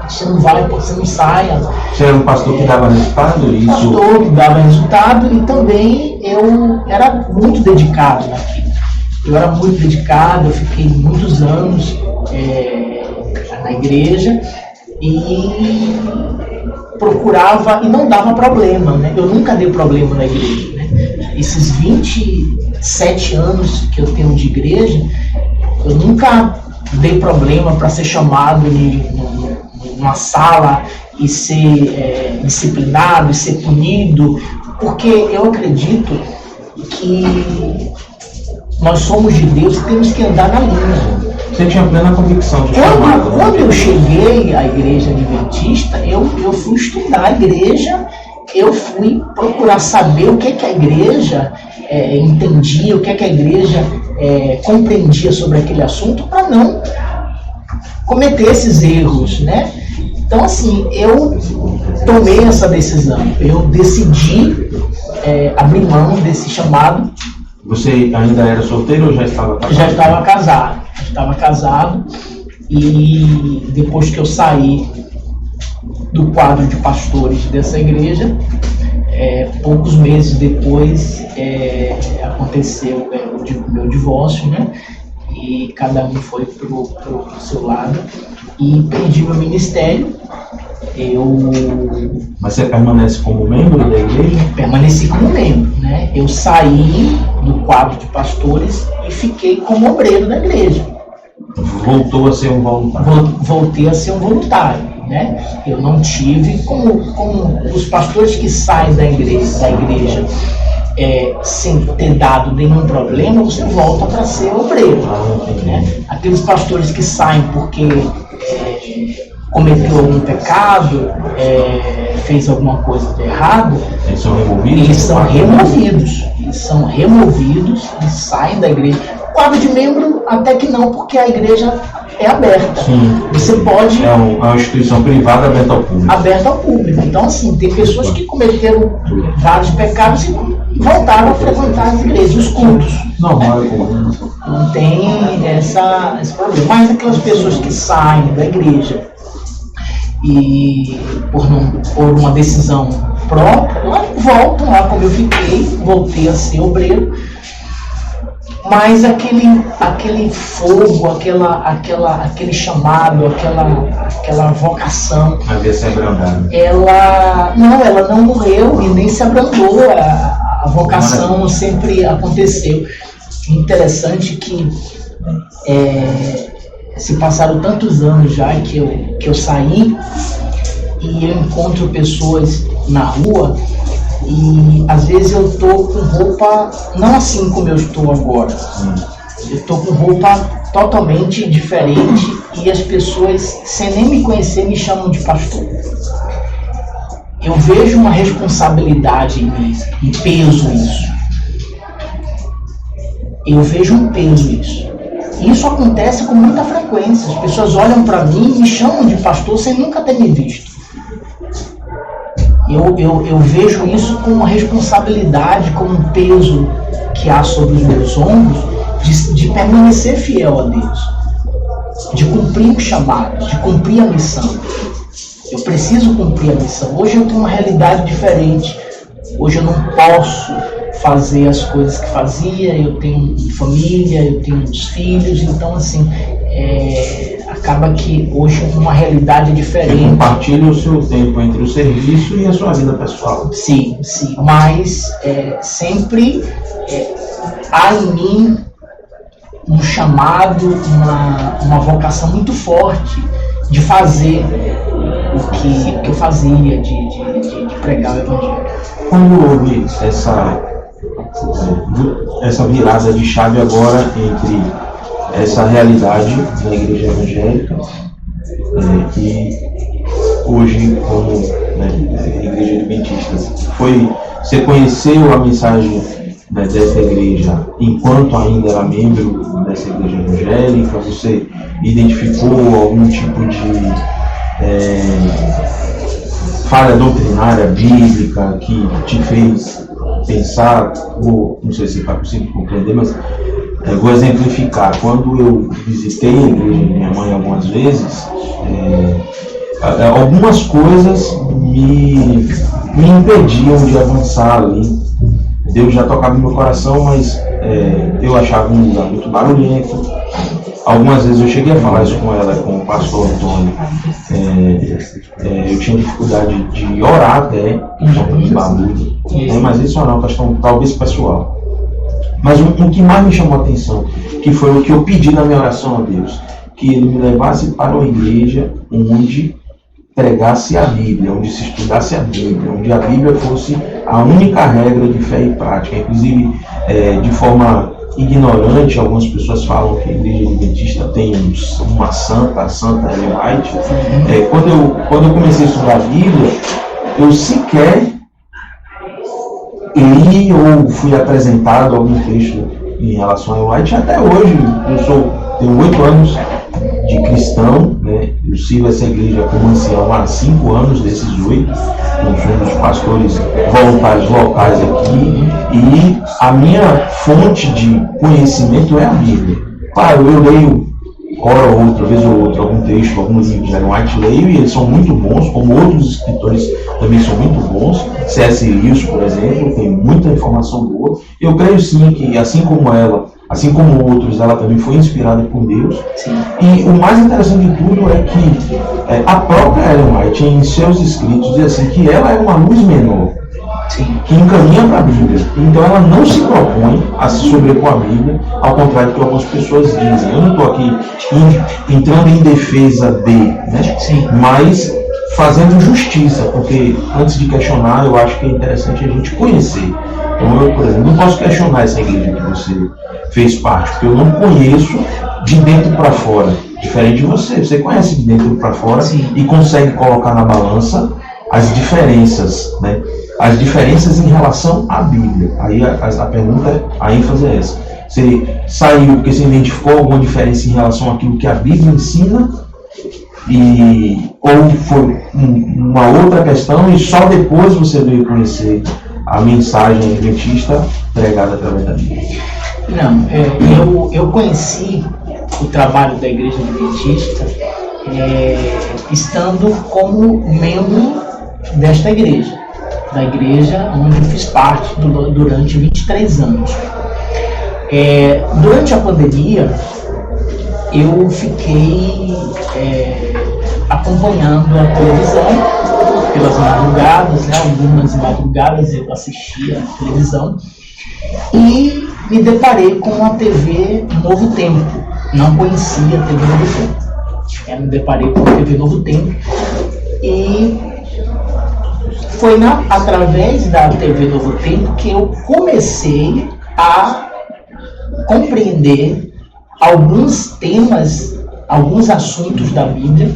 você não vai, você não saia. Você era um pastor que dava resultado? Isso? Pastor que dava resultado, e também eu era muito dedicado naquilo. eu era muito dedicado, eu fiquei muitos anos na igreja e procurava e não dava problema, né? Eu nunca dei problema na igreja, né? Esses 27 anos que eu tenho de igreja, eu nunca dei problema para ser chamado numa sala e ser disciplinado e ser punido, porque eu acredito que nós somos de Deus e temos que andar na linha. Você tinha plena convicção de chamado. Quando eu cheguei à igreja adventista, eu fui estudar a igreja, eu fui procurar saber o que a igreja entendia, o que a igreja compreendia sobre aquele assunto, para não cometer esses erros, né? Então, assim, eu tomei essa decisão, eu decidi abrir mão desse chamado. Você ainda era solteiro ou já estava casado? Já estava casado, e depois que eu saí do quadro de pastores dessa igreja, poucos meses depois aconteceu o meu divórcio, né? E cada um foi pro seu lado e perdi meu ministério. Mas você permanece como membro da igreja? Permaneci como membro, né? Eu saí do quadro de pastores e fiquei como obreiro da igreja. Voltou a ser um voluntário? Voltei a ser um voluntário, né? Eu não tive, como os pastores que saem da igreja sem ter dado nenhum problema, você volta para ser obreiro, né? Aqueles pastores que saem porque cometeu algum pecado, fez alguma coisa de errado, eles são removidos? Eles são removidos e saem da igreja. Quadro de membro até que não, porque a igreja é aberta. Sim. Você pode... É uma instituição privada aberta ao público. Aberta ao público. Então, assim, tem pessoas que cometeram vários pecados e voltaram a frequentar as igrejas, os cultos. Normal, não tem esse problema. Mas aquelas pessoas que saem da igreja e por uma decisão própria, voltam lá como eu fiquei, voltei a ser obreiro, mas aquele fogo, aquele chamado, aquela vocação, havia se abrandado. Ela não morreu e nem se abrandou, a vocação sempre aconteceu. Interessante que se passaram tantos anos já que eu saí e eu encontro pessoas na rua e às vezes eu estou com roupa não assim como eu estou agora. Eu estou com roupa totalmente diferente e as pessoas, sem nem me conhecer, me chamam de pastor. Eu vejo uma responsabilidade em mim, um peso nisso. Eu vejo um peso nisso. Isso acontece com muita frequência. As pessoas olham para mim e me chamam de pastor sem nunca ter me visto. Eu vejo isso com uma responsabilidade, com um peso que há sobre os meus ombros de permanecer fiel a Deus, de cumprir o chamado, de cumprir a missão. Eu preciso cumprir a missão. Hoje eu tenho uma realidade diferente. Hoje eu não posso fazer as coisas que fazia, eu tenho família, eu tenho uns filhos, então assim, acaba que hoje uma realidade diferente. Você compartilha o seu tempo entre o serviço e a sua vida pessoal. Sim, mas sempre há em mim um chamado, uma vocação muito forte de fazer o que eu fazia, de pregar o Evangelho. Quando houve essa virada de chave agora entre essa realidade da igreja evangélica e hoje como igreja adventista, você conheceu a mensagem dessa igreja enquanto ainda era membro dessa igreja evangélica? Você identificou algum tipo de falha doutrinária bíblica que te fez pensar, não sei se está possível compreender, mas vou exemplificar. Quando eu visitei a igreja de minha mãe algumas vezes, algumas coisas me impediam de avançar ali. Deus já tocava no meu coração, mas eu achava um lugar muito barulhento. Algumas vezes eu cheguei a falar isso com ela, com o pastor Antônio. Eu tinha dificuldade de orar até, por conta de barulho. Mas isso é uma questão talvez pessoal. Mas o que mais me chamou a atenção, que foi o que eu pedi na minha oração a Deus, que Ele me levasse para uma igreja onde pregasse a Bíblia, onde se estudasse a Bíblia, onde a Bíblia fosse a única regra de fé e prática. Inclusive, de forma ignorante, algumas pessoas falam que a igreja adventista tem uma santa, a Santa Ellen White. Quando eu comecei a estudar a Bíblia, eu sequer li ou fui apresentado algum texto em relação a Ellen White. Até hoje, tenho 8 anos de cristão, né? Eu sigo essa igreja como ancião há 5 anos desses 8, eu sou um dos pastores voluntários locais aqui, e a minha fonte de conhecimento é a Bíblia. Claro, eu leio, hora ou outra, vez ou outra, algum texto, alguns livros de Ellen White, leio, e eles são muito bons, como outros escritores também são muito bons. C.S. Lewis, por exemplo, tem muita informação boa. Eu creio sim que, assim como ela, assim como outros, ela também foi inspirada por Deus. Sim. E o mais interessante de tudo é que a própria Ellen White, em seus escritos, diz assim, que ela é uma luz menor, sim, que encaminha para a Bíblia. Então ela não se propõe a se sobrepor à Bíblia, ao contrário do que algumas pessoas dizem. Eu não estou aqui entrando em defesa de, né? Sim, mas fazendo justiça, porque antes de questionar, eu acho que é interessante a gente conhecer. Então eu, por exemplo, não posso questionar essa igreja que você fez parte, porque eu não conheço de dentro para fora, diferente de você. Você conhece de dentro para fora. Sim, e consegue colocar na balança as diferenças, né? As diferenças em relação à Bíblia. Aí a pergunta, a ênfase é essa. Você saiu porque você identificou alguma diferença em relação àquilo que a Bíblia ensina, ou foi uma outra questão e só depois você veio conhecer a mensagem adventista pregada através da Bíblia? Não, eu conheci o trabalho da Igreja Adventista estando como membro desta igreja, da igreja onde eu fiz parte durante 23 anos. Durante a pandemia, eu fiquei acompanhando a televisão pelas madrugadas, né? Algumas madrugadas eu assistia a televisão e me deparei com a TV Novo Tempo. Não conhecia a TV Novo Tempo. Me deparei com a TV Novo Tempo e foi através da TV Novo Tempo que eu comecei a compreender alguns temas, alguns assuntos da Bíblia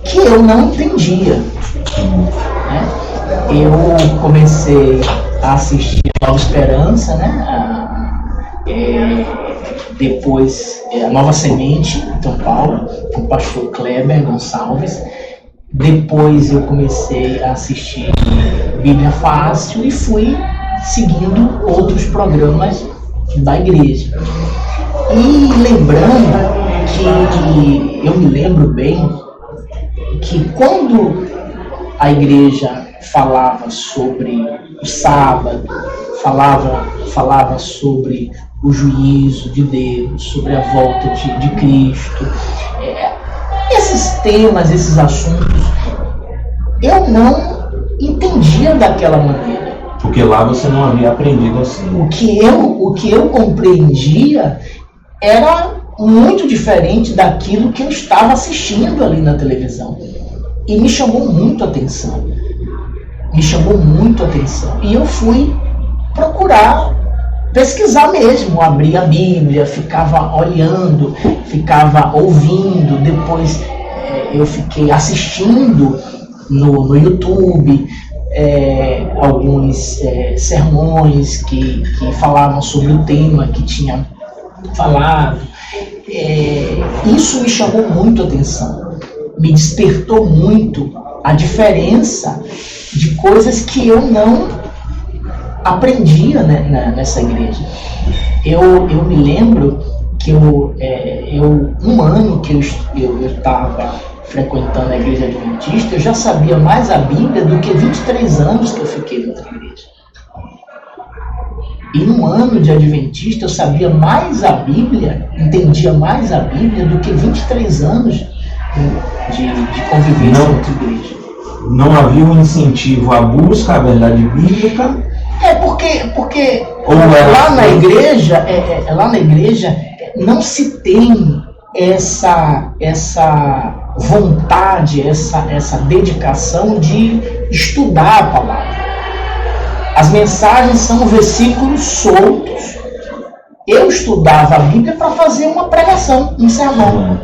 que eu não entendia, né? Eu comecei a assistir a Nova Esperança, né? Depois a Nova Semente, em São Paulo, com o pastor Kleber Gonçalves. Depois eu comecei a assistir Bíblia Fácil e fui seguindo outros programas da igreja. E lembrando que eu me lembro bem que quando a igreja falava sobre o sábado, falava sobre o juízo de Deus, sobre a volta de Cristo, esses temas, esses assuntos, eu não entendia daquela maneira. Porque lá você não havia aprendido assim. O que eu compreendia era muito diferente daquilo que eu estava assistindo ali na televisão. E me chamou muito a atenção. E eu fui procurar pesquisar mesmo, abrir a Bíblia, ficava olhando, ficava ouvindo, depois eu fiquei assistindo no YouTube alguns sermões que falavam sobre o tema que tinha falado. Isso me chamou muito a atenção, me despertou muito a diferença de coisas que eu não aprendia, né, nessa igreja. Eu me lembro que um ano que eu estava frequentando a igreja adventista, eu já sabia mais a Bíblia do que 23 anos que eu fiquei na outra igreja. em um ano de adventista, eu sabia mais a Bíblia, entendia mais a Bíblia do que 23 anos de convivência com a igreja. Não havia um incentivo à busca à verdade bíblica? Porque lá na igreja não se tem essa vontade, essa dedicação de estudar a palavra. As mensagens são versículos soltos. Eu estudava a Bíblia para fazer uma pregação, um sermão.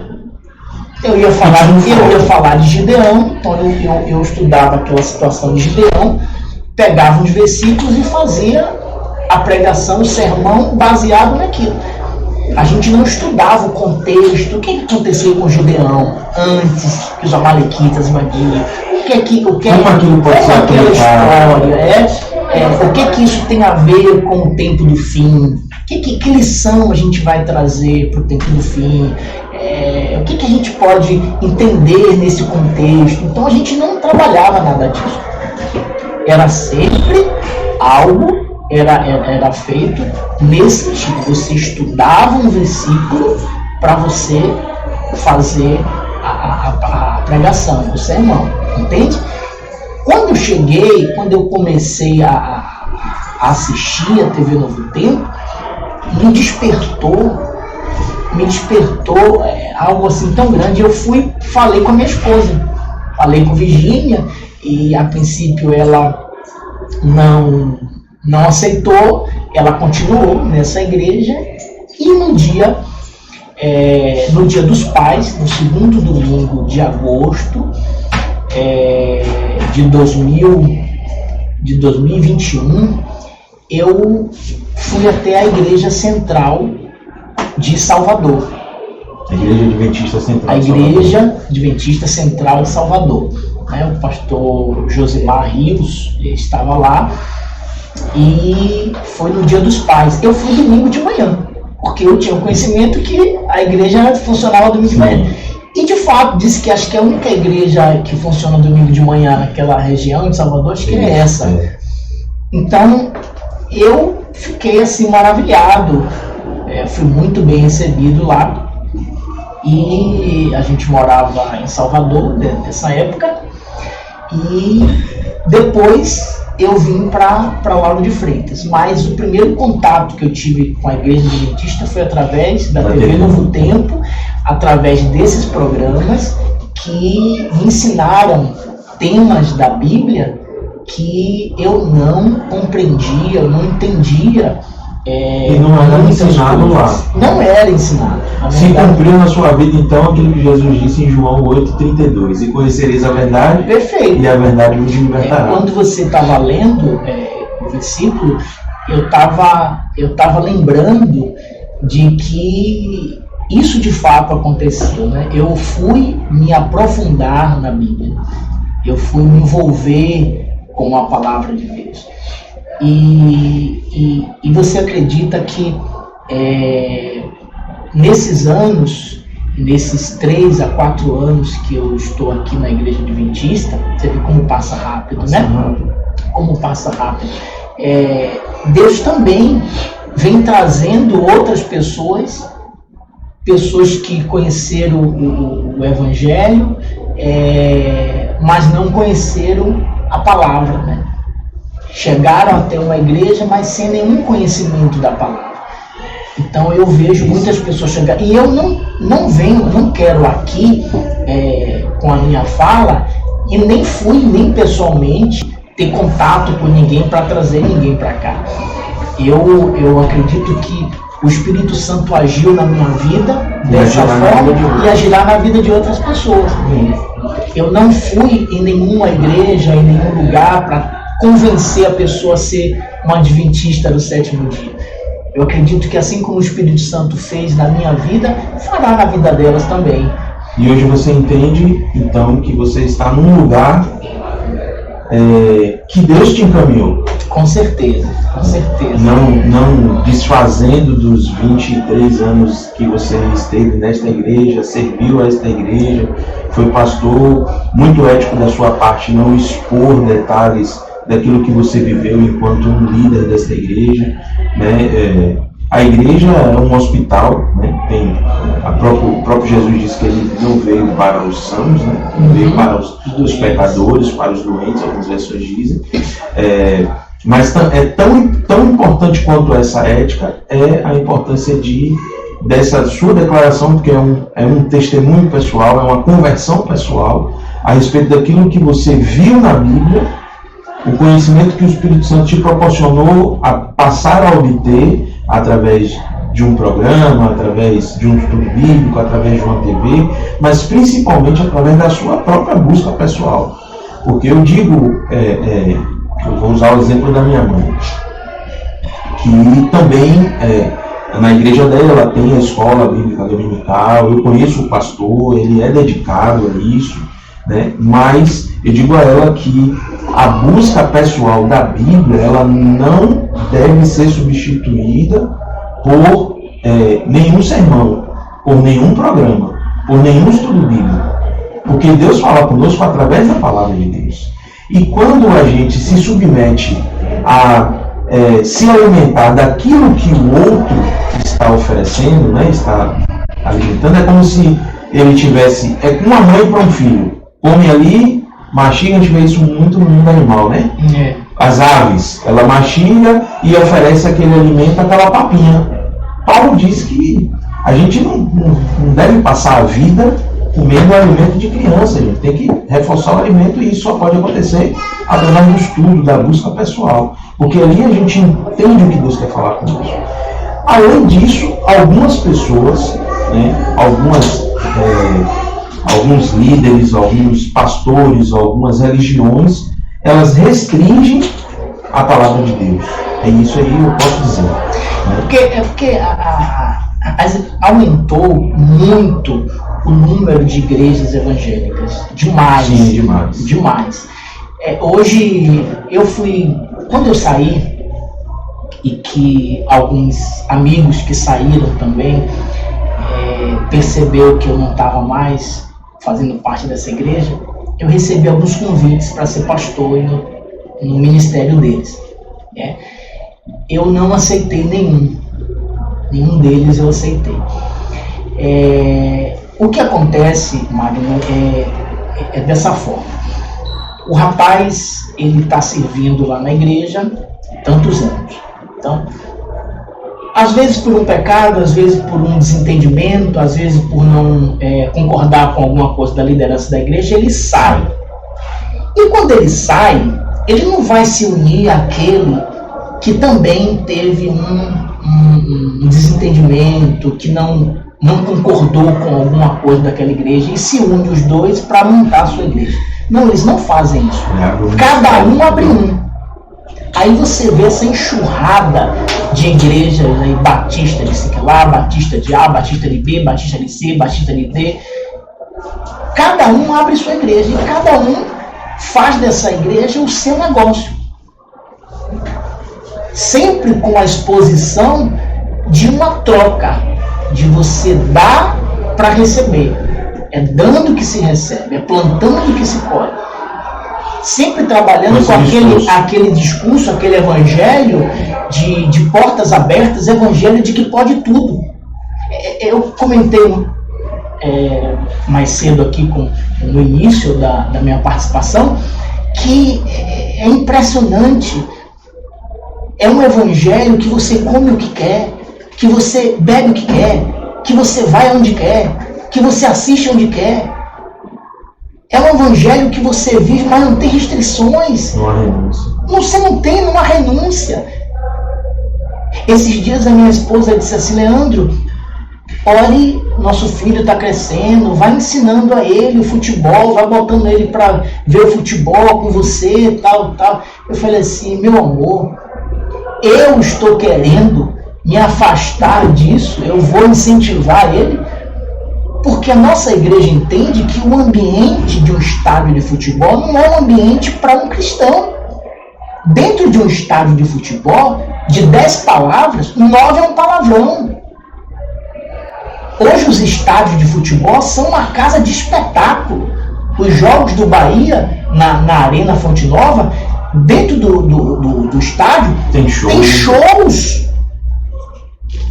Eu ia falar de Gideão, então eu estudava aquela situação de Gideão, pegava uns versículos e fazia a pregação, o sermão baseado naquilo. A gente não estudava o contexto, o que aconteceu com Gideão antes que os amalequitas invadiram, como aquilo pode ser aquela história, o que isso tem a ver com o tempo do fim, que lição a gente vai trazer para o tempo do fim, o que a gente pode entender nesse contexto. Então a gente não trabalhava nada disso. Era sempre algo, era feito nesse sentido. Você estudava um versículo para você fazer a pregação, o sermão, entende? Quando eu comecei a assistir a TV Novo Tempo, me despertou algo assim tão grande. Eu falei com a minha esposa, falei com Virgínia, e a princípio ela não aceitou, ela continuou nessa igreja, e no dia dos Pais, no segundo domingo de agosto de 2021, eu fui até a igreja central de Salvador. A Igreja Adventista Central. A Igreja Adventista Central de Salvador. O pastor Josimar Rios estava lá, e foi no Dia dos Pais. Eu fui domingo de manhã, porque eu tinha o conhecimento que a igreja funcionava domingo de manhã. E de fato, disse que acho que a única igreja que funciona domingo de manhã naquela região de Salvador, acho que é essa. Então, eu fiquei assim maravilhado. Fui muito bem recebido lá. E a gente morava em Salvador nessa época. E depois eu vim para Lauro de Freitas. Mas o primeiro contato que eu tive com a Igreja Adventista foi através da TV Novo Tempo, através desses programas que me ensinaram temas da Bíblia que eu não compreendia, eu não entendia. E não era ensinado lá. Não era ensinado. Se cumpriu na sua vida, então, aquilo que Jesus disse em João 8,32. E conhecereis a verdade. Perfeito. E a verdade vos libertará. Quando você estava lendo o versículo, eu estava lembrando de que isso de fato aconteceu. Eu fui me aprofundar na Bíblia. Eu fui me envolver com a palavra de Deus. E você acredita que nesses anos, nesses 3 a 4 anos que eu estou aqui na Igreja Adventista, você vê como passa rápido, né? Como passa rápido. Deus também vem trazendo outras pessoas que conheceram o Evangelho, mas não conheceram a palavra, né? Chegaram até uma igreja, mas sem nenhum conhecimento da palavra. Então eu vejo muitas pessoas chegar, e eu não quero aqui, com a minha fala, e nem fui nem pessoalmente ter contato com ninguém para trazer ninguém para cá. Eu acredito que o Espírito Santo agiu na minha vida dessa forma e agirá na vida de outras pessoas. Eu não fui em nenhuma igreja, em nenhum lugar para convencer a pessoa a ser uma adventista do 7º dia. Eu acredito que assim como o Espírito Santo fez na minha vida, fará na vida delas também. E hoje você entende, então, que você está num lugar que Deus te encaminhou. Com certeza, com certeza. Não desfazendo dos 23 anos que você esteve nesta igreja, serviu a esta igreja, foi pastor, muito ético da sua parte não expor detalhes daquilo que você viveu enquanto um líder dessa igreja, né? A igreja é um hospital, né? O próprio Jesus disse que ele não veio para os sãos, né? Veio para os pecadores, para os doentes, algumas versões dizem. Mas é tão importante quanto essa ética é a importância dessa sua declaração, porque é um testemunho pessoal, é uma conversão pessoal a respeito daquilo que você viu na Bíblia, o conhecimento que o Espírito Santo te proporcionou a passar a obter através de um programa, através de um estudo bíblico, através de uma TV, mas principalmente através da sua própria busca pessoal. Porque eu digo, eu vou usar o exemplo da minha mãe, que também na igreja dela ela tem a escola bíblica dominical, eu conheço o pastor, ele é dedicado a isso, né? Mas eu digo a ela que a busca pessoal da Bíblia ela não deve ser substituída por nenhum sermão, por nenhum programa, por nenhum estudo bíblico, porque Deus fala conosco através da palavra de Deus. E quando a gente se submete a se alimentar daquilo que o outro está oferecendo, né, está alimentando, é como se ele tivesse, uma mãe para um filho, come ali, mastiga, a gente vê isso muito no mundo animal, né? As aves, ela mastiga e oferece aquele alimento, aquela papinha. Paulo diz que a gente não deve passar a vida comendo o alimento de criança, a gente tem que reforçar o alimento e isso só pode acontecer através do estudo, da busca pessoal, porque ali a gente entende o que Deus quer falar conosco. Além disso, algumas pessoas, né, alguns líderes, alguns pastores, algumas religiões, elas restringem a palavra de Deus. É isso aí eu posso dizer. Né? Porque aumentou muito o número de igrejas evangélicas. Demais. Sim, demais. Demais. Hoje, quando eu saí, e que alguns amigos que saíram também percebeu que eu não estava mais fazendo parte dessa igreja, eu recebi alguns convites para ser pastor no ministério deles. Né? Eu não aceitei nenhum deles eu aceitei. O que acontece, Magno, é dessa forma. O rapaz, ele está servindo lá na igreja tantos anos. Então, às vezes por um pecado, às vezes por um desentendimento, às vezes por não concordar com alguma coisa da liderança da igreja, ele sai. E quando ele sai, ele não vai se unir àquele que também teve um desentendimento, que não concordou com alguma coisa daquela igreja e se une os dois para montar a sua igreja. Não, eles não fazem isso. Cada um abre um. Aí você vê essa enxurrada de igrejas aí, batista de sei lá, batista de A, batista de B, batista de C, batista de D. Cada um abre sua igreja e cada um faz dessa igreja o seu negócio. Sempre com a exposição de uma troca, de você dar para receber. É dando que se recebe, é plantando que se colhe. Sempre trabalhando com aquele discurso, aquele evangelho de portas abertas, evangelho de que pode tudo. Eu comentei mais cedo aqui no início da minha participação que é impressionante. É um evangelho que você come o que quer, que você bebe o que quer, que você vai onde quer, que você assiste onde quer. É um evangelho que você vive, mas não tem restrições. Não há renúncia. Você não tem, não há renúncia. Esses dias a minha esposa disse assim: Leandro, olhe, nosso filho está crescendo, vai ensinando a ele o futebol, vai botando ele para ver o futebol com você, tal. Eu falei assim: meu amor, eu estou querendo me afastar disso, eu vou incentivar ele, porque a nossa igreja entende que o ambiente de um estádio de futebol não é um ambiente para um cristão. Dentro de um estádio de futebol, de 10 palavras, 9 é um palavrão. Hoje os estádios de futebol são uma casa de espetáculo. Os jogos do Bahia, na Arena Fonte Nova, dentro do estádio, tem shows.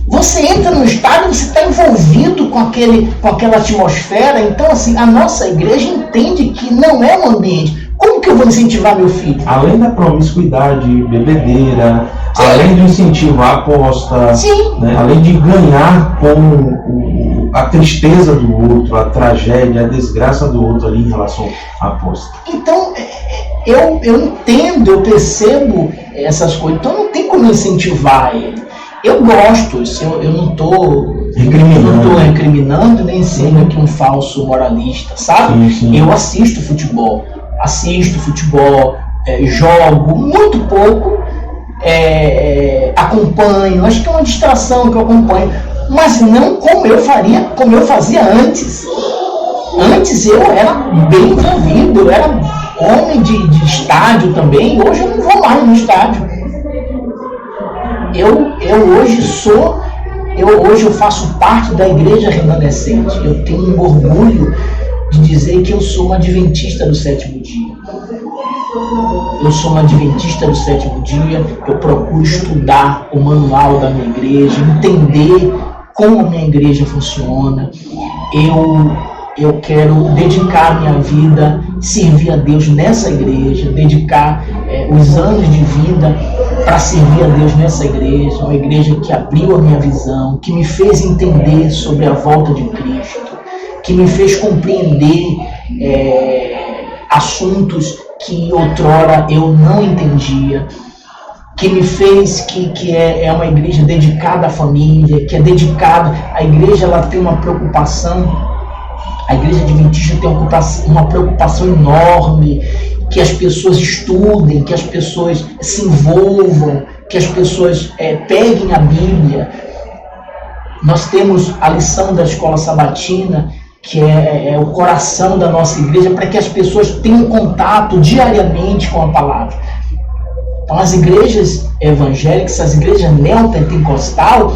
Você entra no estádio, você está envolvido com aquela atmosfera. Então, assim, a nossa igreja entende que não é um ambiente. Como que eu vou incentivar meu filho? Além da promiscuidade, bebedeira, sim, além de incentivar a aposta, né, além de ganhar com a tristeza do outro, a tragédia, a desgraça do outro ali em relação à aposta. Então, eu entendo, eu percebo essas coisas. Então, não tem como incentivar ele. Eu gosto, eu não estou recriminando nem sendo aqui um falso moralista, sabe? Sim. Eu assisto futebol, jogo muito pouco, acompanho, acho que é uma distração que eu acompanho, mas não como eu fazia antes. Antes eu era bem envolvido, eu era homem de estádio também, hoje eu não vou mais no estádio. Hoje eu faço parte da igreja remanescente. Eu tenho um orgulho de dizer que eu sou um adventista do sétimo dia. Eu procuro estudar o manual da minha igreja, entender como a minha igreja funciona. Eu quero dedicar minha vida, servir a Deus nessa igreja, dedicar os anos de vida para servir a Deus nessa igreja, uma igreja que abriu a minha visão, que me fez entender sobre a volta de Cristo, que me fez compreender assuntos que outrora eu não entendia, que me fez que é uma igreja dedicada à família, que é dedicada, a igreja ela tem uma preocupação. A igreja adventista tem uma preocupação enorme, que as pessoas estudem, que as pessoas se envolvam, que as pessoas peguem a Bíblia. Nós temos a lição da escola sabatina, que é o coração da nossa igreja, para que as pessoas tenham contato diariamente com a palavra. Então, as igrejas evangélicas, as igrejas neopentecostal,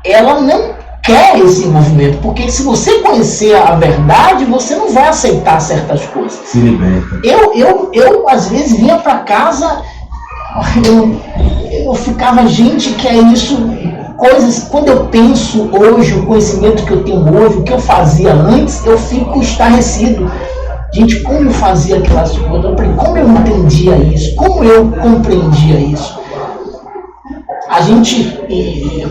ela não quer esse movimento, porque se você conhecer a verdade, você não vai aceitar certas coisas. Se liberta. Eu às vezes vinha para casa, eu ficava, gente, que é isso, coisas, quando eu penso hoje, o conhecimento que eu tenho hoje, o que eu fazia antes, eu fico estarrecido. Gente, como eu fazia aquelas coisas, como eu entendia isso, como eu compreendia isso. A gente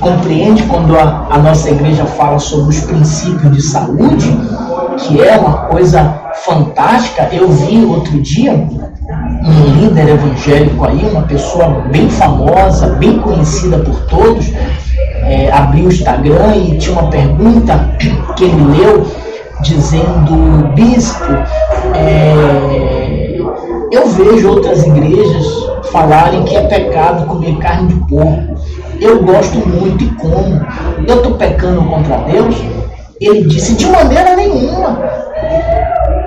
compreende quando a nossa igreja fala sobre os princípios de saúde, que é uma coisa fantástica. Eu vi outro dia um líder evangélico aí, uma pessoa bem famosa, bem conhecida por todos, abriu o Instagram e tinha uma pergunta que ele leu, dizendo: bispo, eu vejo outras igrejas falarem que é pecado comer carne de porco. Eu gosto muito e como. Eu estou pecando contra Deus? Ele disse: de maneira nenhuma.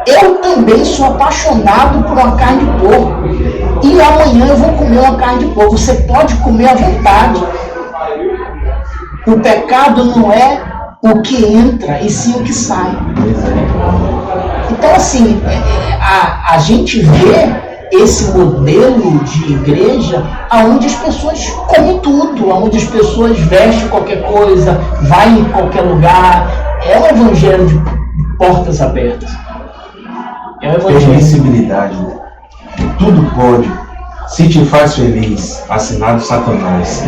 Eu também sou apaixonado por uma carne de porco. E amanhã eu vou comer uma carne de porco. Você pode comer à vontade. O pecado não é o que entra, e sim o que sai. Então, assim, a gente vê esse modelo de igreja onde as pessoas comem tudo, onde as pessoas vestem qualquer coisa, vai em qualquer lugar. É um evangelho de portas abertas. É um evangelho. Permissibilidade. Tudo pode. Se te faz feliz, assinado Satanás.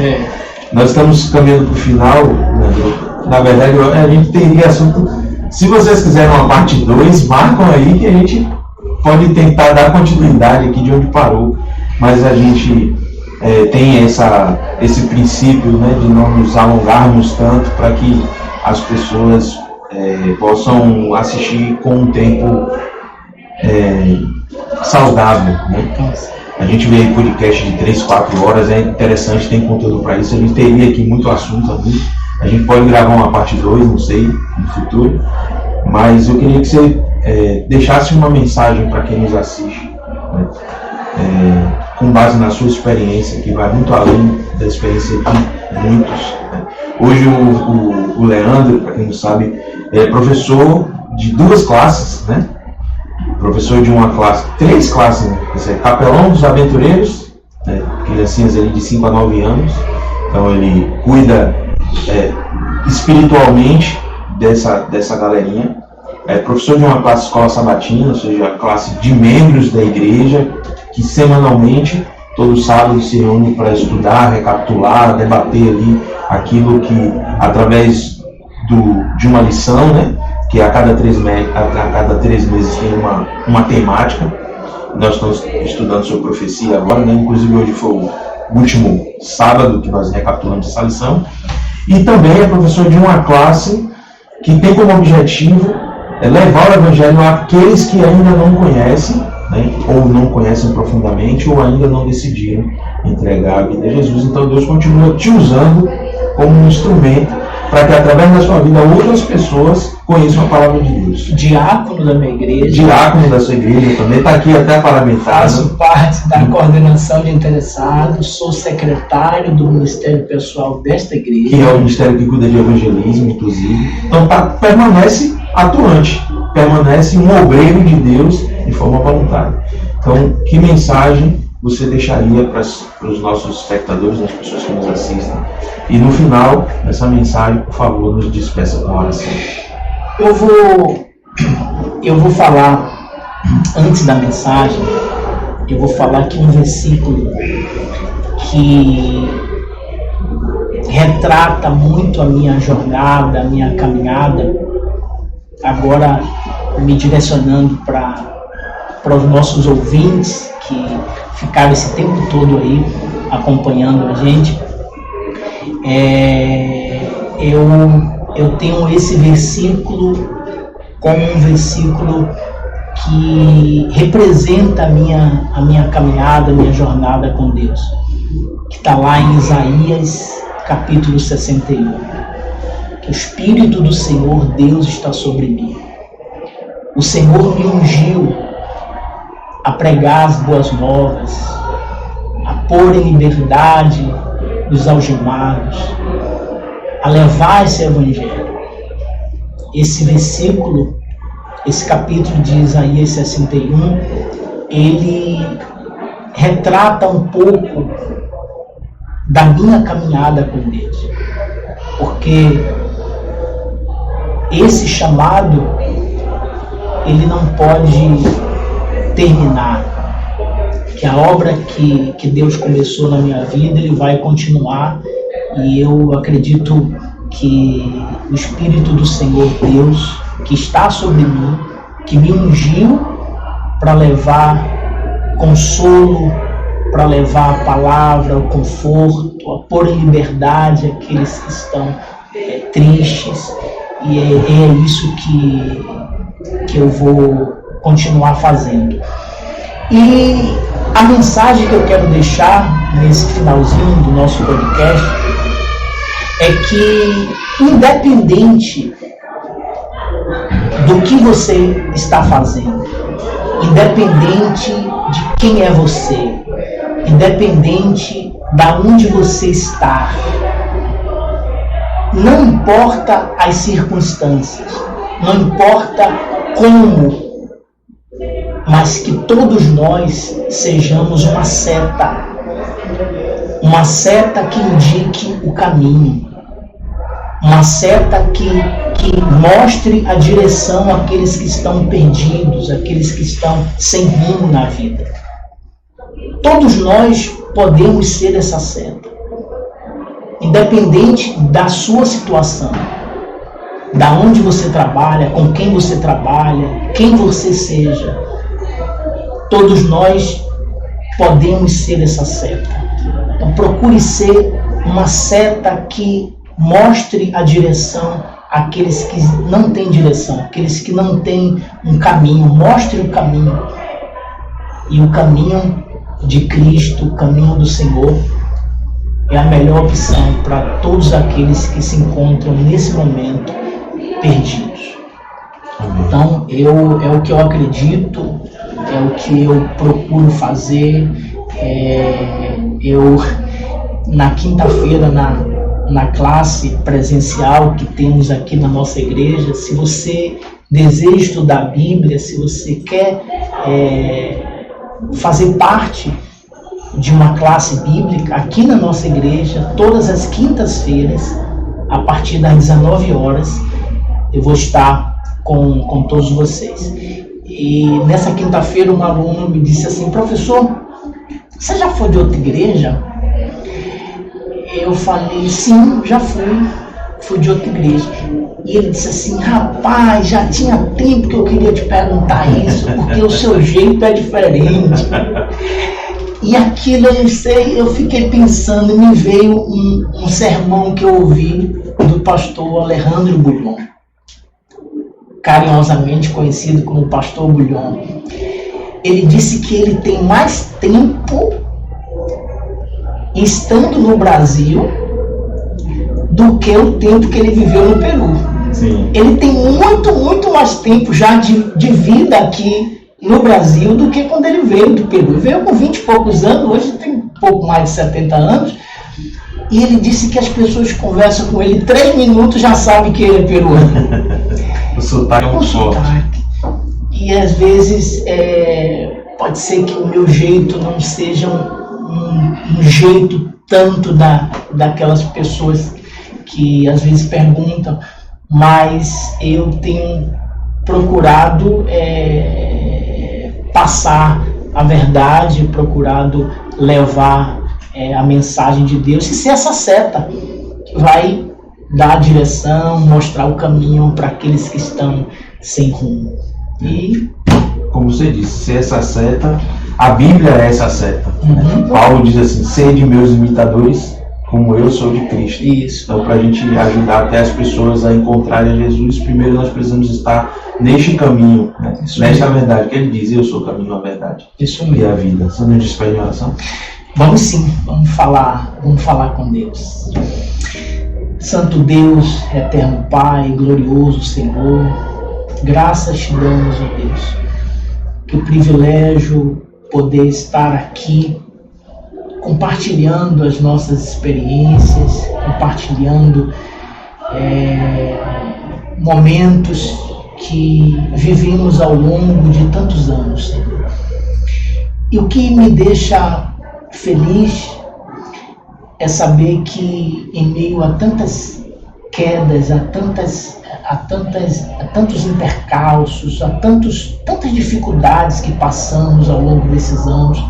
Nós estamos caminhando para o final, né? Na verdade, a gente teria assunto. Se vocês quiserem uma parte 2, marcam aí que a gente pode tentar dar continuidade aqui de onde parou. Mas a gente tem esse princípio, né, de não nos alongarmos tanto, para que as pessoas possam assistir com um tempo saudável, né? A gente vê podcast de 3, 4 horas, é interessante, tem conteúdo para isso. A gente teria aqui muito assunto ali. A gente pode gravar uma parte 2, não sei, no futuro. Mas eu queria que você deixasse uma mensagem para quem nos assiste, né? Com base na sua experiência, que vai muito além da experiência de muitos, né? Hoje o Leandro, para quem não sabe, é professor de 2 classes, né? professor de uma classe, 3 classes, né? Capelão dos aventureiros, né? Criancinhas ali de 5 a 9 anos. Então ele cuida espiritualmente dessa galerinha. É professor de uma classe escola sabatina, ou seja, a classe de membros da igreja, que semanalmente, todo sábado, se reúne para estudar, recapitular, debater ali aquilo que, através de uma lição, né, que a cada 3 meses tem uma temática. Nós estamos estudando sobre profecia agora, né? Inclusive hoje foi o último sábado que nós recapitulamos essa lição. E também é professor de uma classe que tem como objetivo levar o evangelho àqueles que ainda não conhecem, né, ou não conhecem profundamente, ou ainda não decidiram entregar a vida a Jesus. Então Deus continua te usando como um instrumento para que através da sua vida outras pessoas conheçam a palavra de Deus. Diácono da minha igreja. Diácono da sua igreja também, está aqui até paramentado. Faço parte da coordenação de interessados, sou secretário do Ministério Pessoal desta igreja. Que é o ministério que cuida de evangelismo, inclusive. Então permanece atuante, permanece um obreiro de Deus de forma voluntária. Então, que mensagem você deixaria para os nossos espectadores, as pessoas que nos assistem? E no final dessa mensagem, por favor, nos despeça com a oração. Eu vou falar, antes da mensagem, eu vou falar aqui um versículo que retrata muito a minha jornada, a minha caminhada, agora me direcionando para os nossos ouvintes que ficaram esse tempo todo aí acompanhando a gente. Eu tenho esse versículo como um versículo que representa a minha caminhada, a minha jornada com Deus, que está lá em Isaías capítulo 61. Que o Espírito do Senhor Deus está sobre mim. O Senhor me ungiu a pregar as boas novas, a pôr em liberdade os algemados, a levar esse evangelho. Esse versículo, esse capítulo de Isaías 61, ele retrata um pouco da minha caminhada com Deus. Porque esse chamado, ele não pode terminar. Que a obra que Deus começou na minha vida, Ele vai continuar. E eu acredito que o Espírito do Senhor Deus, que está sobre mim, que me ungiu para levar consolo, para levar a palavra, o conforto, a pôr em liberdade aqueles que estão tristes. E é isso que eu vou continuar fazendo. E a mensagem que eu quero deixar nesse finalzinho do nosso podcast é que, independente do que você está fazendo, independente de quem é você, independente da onde você está, não importa as circunstâncias, não importa como, mas que todos nós sejamos uma seta que indique o caminho, uma seta que mostre a direção àqueles que estão perdidos, àqueles que estão sem rumo na vida. Todos nós podemos ser essa seta, independente da sua situação, da onde você trabalha, com quem você trabalha, quem você seja. Todos nós podemos ser essa seta. Então procure ser uma seta que mostre a direção àqueles que não têm direção, àqueles que não têm um caminho. Mostre o caminho. E o caminho de Cristo, o caminho do Senhor, é a melhor opção para todos aqueles que se encontram nesse momento perdidos. Então, é o que eu acredito, é o que eu procuro fazer. Eu, na quinta-feira, na classe presencial que temos aqui na nossa igreja, se você deseja estudar a Bíblia, se você quer fazer parte de uma classe bíblica, aqui na nossa igreja, todas as quintas-feiras, a partir das 19 horas, eu vou estar com todos vocês. E nessa quinta-feira, um aluno me disse assim: professor, você já foi de outra igreja? Eu falei: sim, já fui de outra igreja. E ele disse assim: rapaz, já tinha tempo que eu queria te perguntar isso, porque o seu jeito é diferente. E aquilo, eu não sei, eu fiquei pensando, e me veio um sermão que eu ouvi do pastor Alejandro Bulhon, carinhosamente conhecido como pastor Bulhon. Ele disse que ele tem mais tempo estando no Brasil do que o tempo que ele viveu no Peru. Sim. Ele tem muito mais tempo já de vida aqui no Brasil do que quando ele veio do Peru. Ele veio com 20 e poucos anos, hoje tem um pouco mais de 70 anos, e ele disse que as pessoas conversam com ele 3 minutos já sabem que ele é peruano. O sotaque é um forte. E às vezes pode ser que o meu jeito não seja um jeito tanto daquelas pessoas que às vezes perguntam, mas eu tenho procurado passar a verdade, procurado levar a mensagem de Deus e ser essa seta que vai dar a direção, mostrar o caminho para aqueles que estão sem rumo. E, como você disse, ser essa seta, a Bíblia é essa seta. Uhum. Paulo diz assim: sede meus imitadores, como eu sou de Cristo. Isso. Então, para a gente ajudar até as pessoas a encontrarem Jesus, primeiro nós precisamos estar neste caminho, né? Nesta verdade que ele diz: eu sou o caminho, a verdade e a vida. Você nos despede em oração? Vamos sim, vamos falar com Deus. Santo Deus, eterno Pai, glorioso Senhor, graças te damos, ó Deus, que o privilégio poder estar aqui compartilhando as nossas experiências, compartilhando momentos que vivemos ao longo de tantos anos, Senhor. E o que me deixa feliz é saber que em meio a tantas quedas, a tantos intercalços, a tantas dificuldades que passamos ao longo desses anos,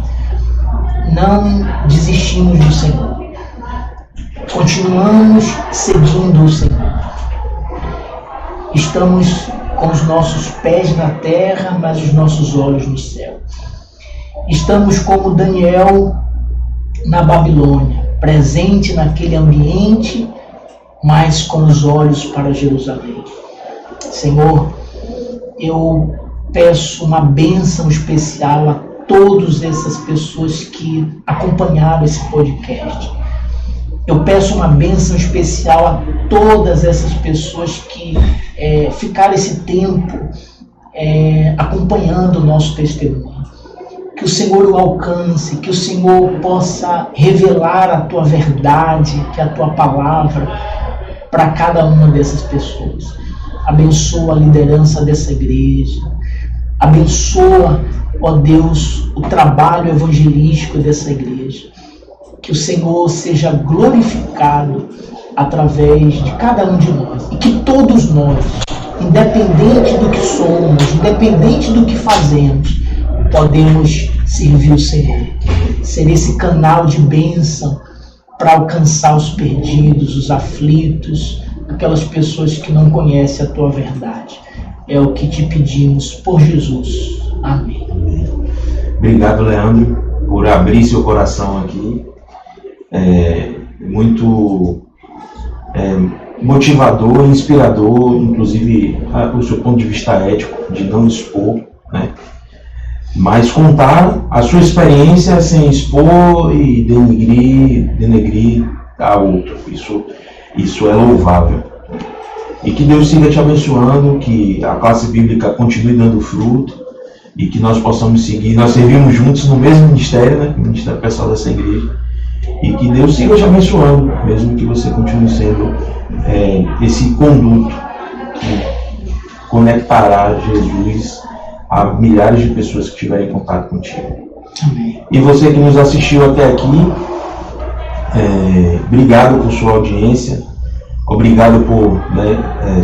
não desistimos do Senhor. Continuamos seguindo o Senhor. Estamos com os nossos pés na terra, mas os nossos olhos no céu. Estamos como Daniel na Babilônia, presente naquele ambiente, mas com os olhos para Jerusalém. Senhor, eu peço uma bênção especial a todas essas pessoas que acompanharam esse podcast. Eu peço uma bênção especial a todas essas pessoas que ficaram esse tempo acompanhando o nosso testemunho. Que o Senhor o alcance, que o Senhor possa revelar a tua verdade, que a tua palavra para cada uma dessas pessoas. Abençoa a liderança dessa igreja. Abençoa, ó Deus, o trabalho evangelístico dessa igreja. Que o Senhor seja glorificado através de cada um de nós. E que todos nós, independente do que somos, independente do que fazemos, podemos servir o Senhor. Ser esse canal de bênção para alcançar os perdidos, os aflitos, aquelas pessoas que não conhecem a tua verdade. É o que te pedimos por Jesus. Amém. Obrigado, Leandro, por abrir seu coração aqui. Muito motivador, inspirador, inclusive o seu ponto de vista ético, de não expor, né? Mas contar a sua experiência sem expor e denegrir a outro. Isso é louvável. E que Deus siga te abençoando, que a classe bíblica continue dando fruto e que nós possamos seguir. Nós servimos juntos no mesmo ministério, né? O ministério pessoal dessa igreja. E que Deus siga te abençoando, mesmo que você continue sendo esse conduto que conectará Jesus a milhares de pessoas que tiverem contato contigo. Amém. E você que nos assistiu até aqui, obrigado por sua audiência, obrigado por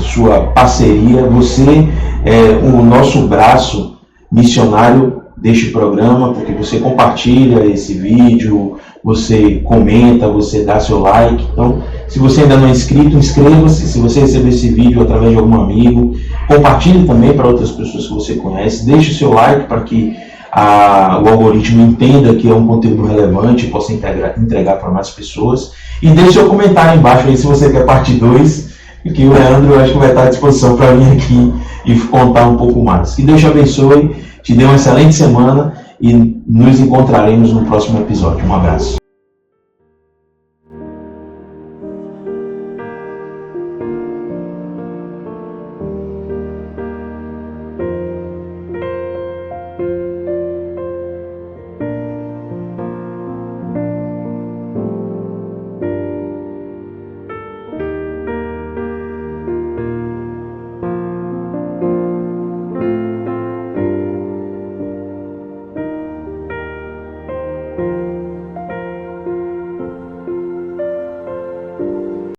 sua parceria. Você é o nosso braço missionário deste programa, porque você compartilha esse vídeo, você comenta, você dá seu like. Então, se você ainda não é inscrito, inscreva-se. Se você receber esse vídeo através de algum amigo, compartilhe também para outras pessoas que você conhece. Deixe o seu like para que o algoritmo entenda que é um conteúdo relevante e possa entregar para mais pessoas. E deixe seu comentário embaixo aí se você quer parte 2, que o Leandro eu acho que vai estar à disposição para vir aqui e contar um pouco mais. Que Deus te abençoe, te dê uma excelente semana e nos encontraremos no próximo episódio. Um abraço.